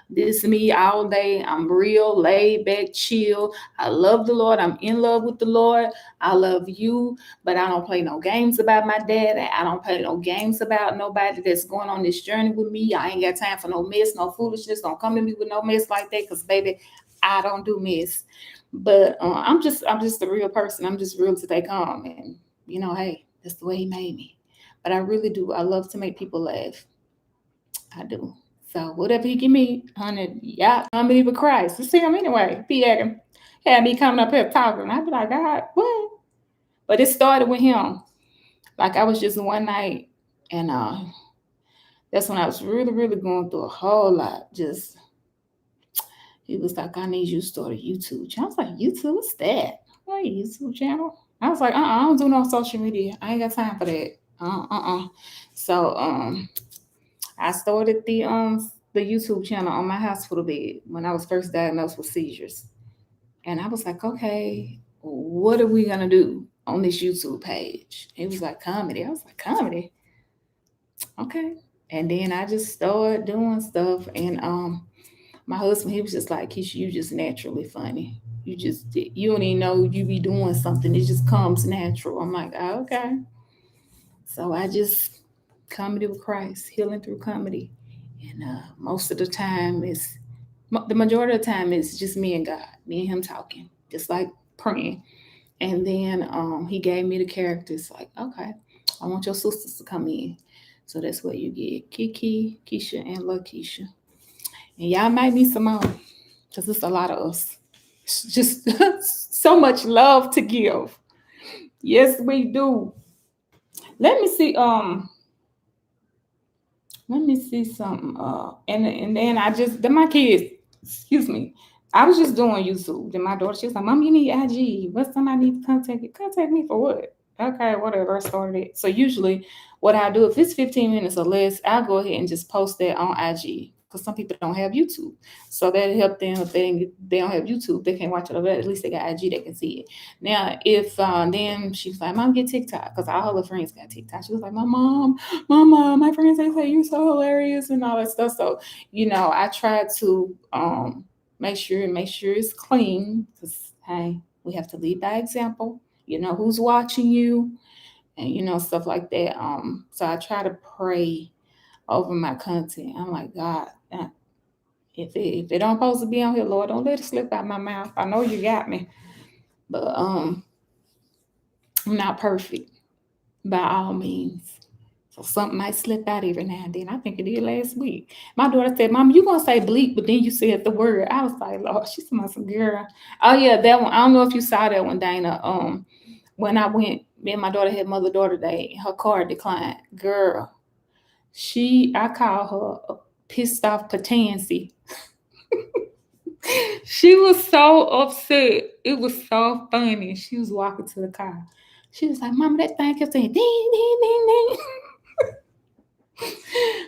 Speaker 1: this me all day. I'm real laid back, chill. I love the Lord. I'm in love with the Lord. I love you, but I don't play no games about my dad. I don't play no games about nobody that's going on this journey with me. I ain't got time for no mess, no foolishness. Don't come to me with no mess like that, because baby, I don't do mess. But I'm just a real person. I'm just real to they come, and hey, that's the way He made me. But I really do. I love to make people laugh. I do. So whatever He give me, honey, yeah, I'm believe with Christ. You see Him anyway. He had me coming up here talking. I'd be like, God, what? But it started with Him. Like I was just one night, and that's when I was really, really going through a whole lot. Just He was like, I need you to start a YouTube channel. I was like, YouTube, what's that? What, a YouTube channel? I was like, I don't do no social media. I ain't got time for that. So I started the YouTube channel on my hospital bed when I was first diagnosed with seizures. And I was like, okay, what are we gonna do on this YouTube page? It was like comedy. I was like, comedy? Okay. And then I just started doing stuff, and my husband, he was just like, Keisha, you just naturally funny. You don't even know you be doing something. It just comes natural. I'm like, oh, okay. So I just comedy with Christ, healing through comedy. And most of the time the majority of the time it's just me and God, me and Him talking, just like praying. And then He gave me the characters like, okay, I want your sisters to come in. So that's what you get. Kiki, Keisha, and LaKeisha. And y'all might need some more, because it's a lot of us. It's just so much love to give. Yes, we do. Let me see. Let me see something. And then then my kids. Excuse me. I was just doing YouTube. Then my daughter, she was like, Mom, you need IG. What's somebody need to contact you? Contact me for what? Okay, whatever. I started it. So usually what I do, if it's 15 minutes or less, I'll go ahead and just post that on IG. Because some people don't have YouTube. So that help them if they don't have YouTube, they can't watch it. At least they got IG, they can see it. Now, if then she's like, Mom, get TikTok. Because all her friends got TikTok. She was like, Mama, my friends, they say you're so hilarious and all that stuff. So, I try to make sure it's clean. Because, hey, we have to lead by example. You know who's watching you, and stuff like that. So I try to pray over my content. I'm like, God, if it don't supposed to be on here, Lord, don't let it slip out my mouth. I know you got me, but I'm not perfect by all means. So something might slip out every now and then. I think it did last week. My daughter said, Mom, you gonna say bleep, but then you said the word. I was like, Lord, she's my some girl. Oh yeah, that one. I don't know if you saw that one, Dana. When I went me and my daughter had mother-daughter day, and her car declined. Girl, I call her a pissed off pansy. She was so upset. It was so funny. She was walking to the car. She was like, Mama, that thing kept saying ding, ding, ding, ding.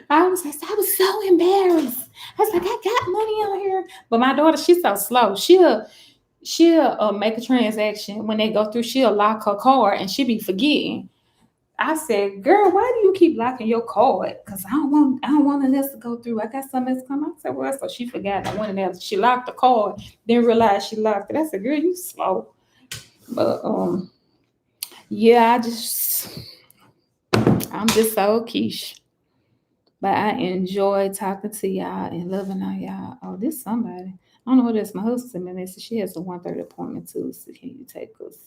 Speaker 1: I was so embarrassed. I was like, I got money on here. But my daughter, she's so slow. She'll make a transaction. When they go through, she'll lock her card and she'll be forgetting. I said, girl, why do you keep locking your card? Because I don't want else to go through. I got something else come. I said, well, so she forgot. I went in there. She locked the card, didn't realize she locked it. I said, girl, you slow. But yeah, I'm just so quiche. But I enjoy talking to y'all and loving on y'all. Oh, this somebody. I don't know who this. My husband sent me a message. She has a 1:30 appointment too. So can you take us?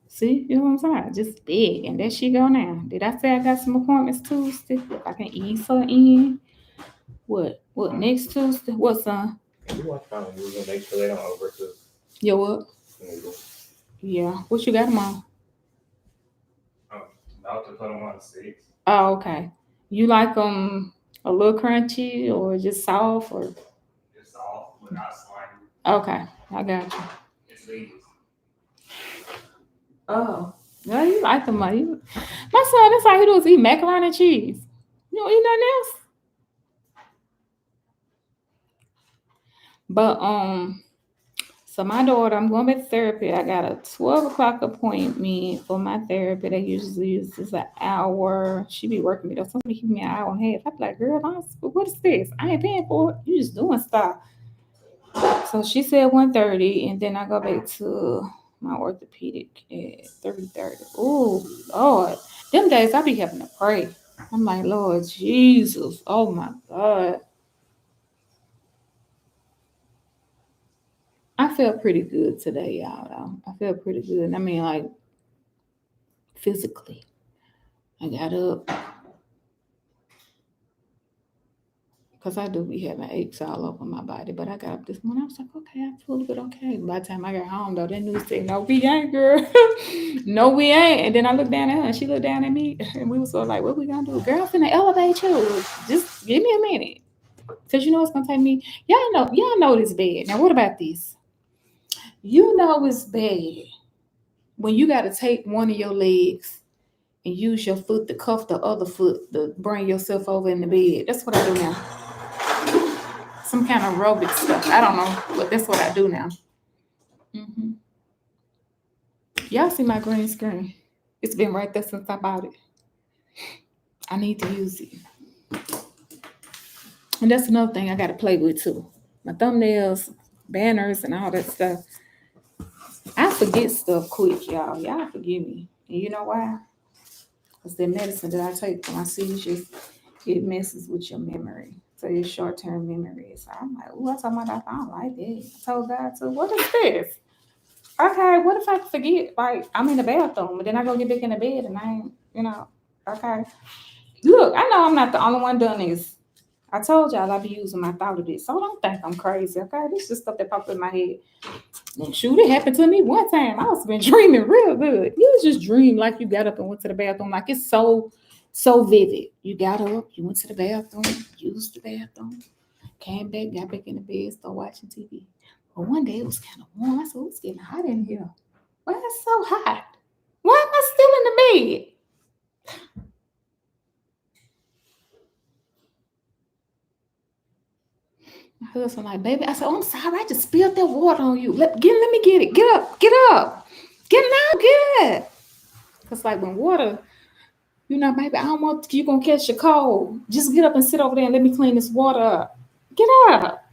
Speaker 1: See, you know what I'm saying? Just big. And there she go now. Did I say I got some appointments Tuesday? If I can ease her in. What? What next Tuesday? What, son?
Speaker 2: You watch fine. We're gonna make sure they don't overcook.
Speaker 1: Yo, what? Yeah. What you got them on?
Speaker 2: About to put them on 6.
Speaker 1: Oh, okay. You like them a little crunchy or just soft or?
Speaker 2: Just soft, but not slimy.
Speaker 1: Okay, I got you.
Speaker 2: It's leaves.
Speaker 1: Oh, yeah, you like them. My son, that's all he do is eat macaroni and cheese. You don't eat nothing else. But so my daughter, I'm going back to therapy. I got a 12 o'clock appointment for my therapy. They usually use this an hour. She be working me though. Somebody give me an hour and a half. I be like, girl, what is this? I ain't paying for it. You just doing stuff. So she said 1:30, and then I go back to my orthopedic at 3:30. Oh Lord, them days I be having to pray. I'm like, Lord Jesus, oh my God. I felt pretty good today, y'all. Though I felt pretty good. I mean, like physically, I got up because I do be having aches all over my body. But I got up this morning. I was like, okay, I feel a bit okay. By the time I got home, though, that news said, no, we ain't, girl. No, we ain't. And then I looked down at her, and she looked down at me, and we was sort of like, what we gonna do? Girl, I'm finna elevate you. Just give me a minute, cause you know it's gonna take me. Y'all know this bad. Now, what about this? You know it's bad when you got to take one of your legs and use your foot to cuff the other foot to bring yourself over in the bed. That's what I do now. Some kind of aerobic stuff. I don't know, but that's what I do now. Mm-hmm. Y'all see my green screen? It's been right there since I bought it. I need to use it. And that's another thing I got to play with too. My thumbnails, banners, and all that stuff. I forget stuff quick, y'all. Y'all forgive me. And you know why? Because the medicine that I take for my seizures, it messes with your memory. So your short-term memory. So I'm like, oh, I told my doctor, I don't like that. I told God, so what is this? Okay, what if I forget? Like, I'm in the bathroom, and then I go get back in the bed, and I ain't, okay. Look, I know I'm not the only one doing this. I told y'all I be using my thought of this, so don't think I'm crazy, okay? This is stuff that popped in my head. And shoot, it happened to me one time. I was been dreaming real good. You just dream like you got up and went to the bathroom, like it's so vivid. You got up, you went to the bathroom, used the bathroom, came back, got back in the bed, started watching TV. But one day it was kind of warm. I said, oh, it's getting hot in here. Why is it so hot? Why am I still in the bed? My husband like, baby, I said, oh, I'm sorry, I just spilled that water on you. Let me get it. Get up. Get it out, good. Because like when water, baby, I don't want you gonna catch a cold. Just get up and sit over there and let me clean this water up. Get up.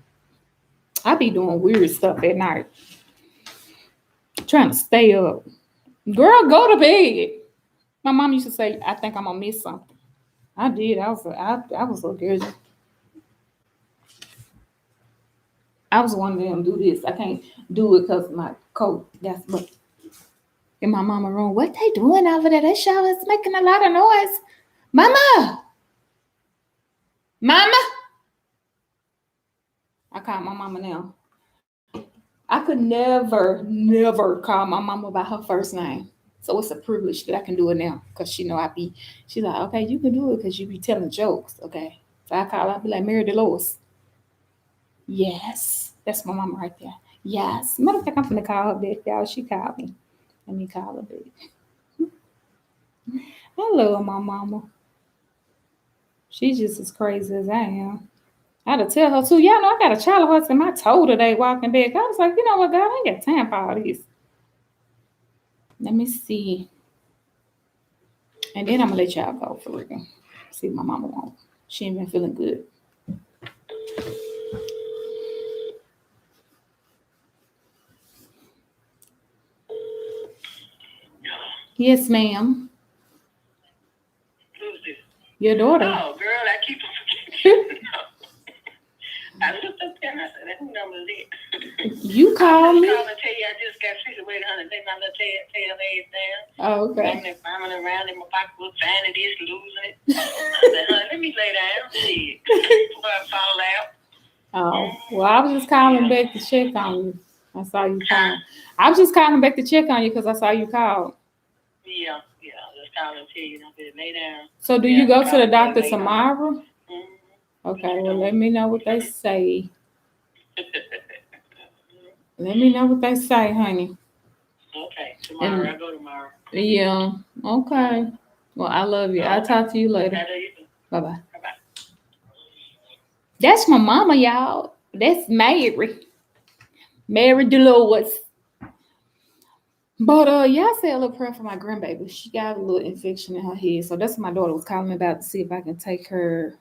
Speaker 1: I be doing weird stuff at night. Trying to stay up. Girl, go to bed. My mom used to say, I think I'm gonna miss something. I did. I was so good. I was one of them do this. I can't do it because my coat. That's what. In my mama room, what they doing over there? That shower is making a lot of noise. Mama. I call my mama now. I could never call my mama by her first name. So it's a privilege that I can do it now because she know she's like, okay, you can do it because you be telling jokes, okay? So I call her, I be like, Mary Dolores. Yes. That's my mama right there. Yes. Matter of fact, I'm gonna call her back, y'all. She called me. Let me call her back. I love my mama. She's just as crazy as I am. I had to tell her too. Y'all know I got a child horse in my toe today walking back. I was like, you know what, God, I ain't got time for all this. Let me see. And then I'm gonna let y'all go for real. See what my mama wants. She ain't been feeling good. Yes, ma'am.
Speaker 4: Who's this?
Speaker 1: Your daughter.
Speaker 4: Oh, girl, I keep forgetting. I looked up there and I said, that number is it.
Speaker 1: You called me?
Speaker 4: I was calling to tell you I just got situated, honey. They my little tail legs down.
Speaker 1: Oh, okay.
Speaker 4: I'm around in my pocketbook, finding this, losing it. I said, honey, let me lay down. Shit. Before I fall out.
Speaker 1: Oh, well, I was just calling back to check on you. I saw you call. I was just calling back to check on you because I saw you call.
Speaker 4: Yeah, just calling to tell you. I said, lay down.
Speaker 1: So do you go to the doctor tomorrow?
Speaker 4: Mm-hmm.
Speaker 1: Okay, well, let me know what they say. Let me know what they say, honey.
Speaker 4: Okay, tomorrow. I'll go tomorrow.
Speaker 1: Yeah, okay. Well, I love you. I'll talk to you later.
Speaker 4: I love you too.
Speaker 1: Bye-bye.
Speaker 4: Bye-bye.
Speaker 1: That's my mama, y'all. That's Mary Dolores. But y'all say a little prayer for my grandbaby. She got a little infection in her head. So that's what my daughter was calling me about to see if I can take her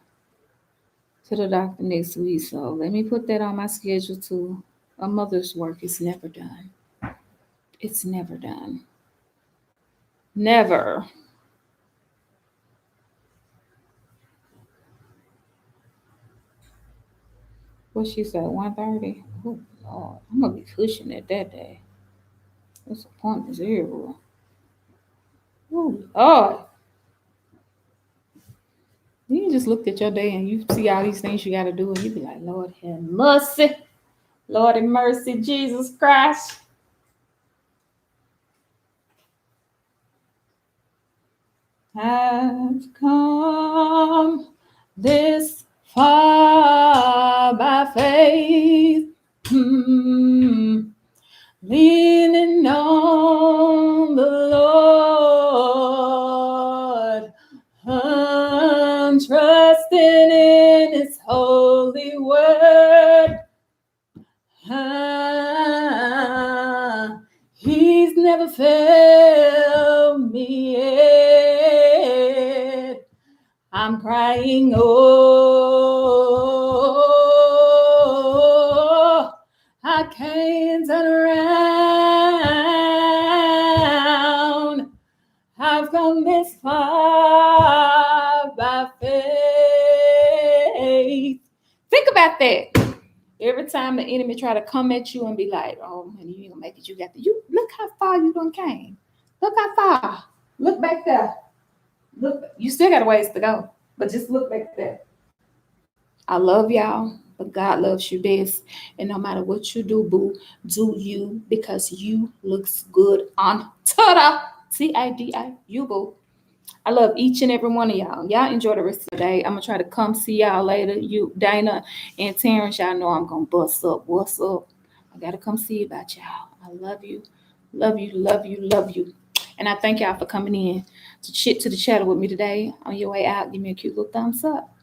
Speaker 1: to the doctor next week. So let me put that on my schedule too. A mother's work is never done. It's never done. Never. What she said, 1:30? Oh, Lord. I'm going to be pushing it that day. What's the point is everywhere. Oh, Lord. You just looked at your day and you see all these things you got to do and you be like, Lord have mercy. Lord have mercy, Jesus Christ. I've come this far by faith, leaning on the Lord, I'm trusting in His holy word. He's never failed me yet. I'm crying, oh, I can't turn around. I've come this far by faith. Think about that. Every time the enemy try to come at you and be like, oh, man, you ain't gonna make it. You got to, you look how far you done came. Look how far. Look back there. Look, you still got a ways to go, but just look back there. I love y'all, but God loves you best. And no matter what you do, boo, do you, because you looks good on Twitter. TIDI, you boo. I love each and every one of y'all. Y'all enjoy the rest of the day. I'm going to try to come see y'all later. You, Dana and Terrence, y'all know I'm going to bust up. What's up? I got to come see about y'all. I love you. Love you, love you, love you. And I thank y'all for coming in to the chat with me today. On your way out, give me a cute little thumbs up.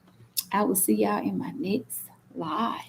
Speaker 1: I will see y'all in my next live.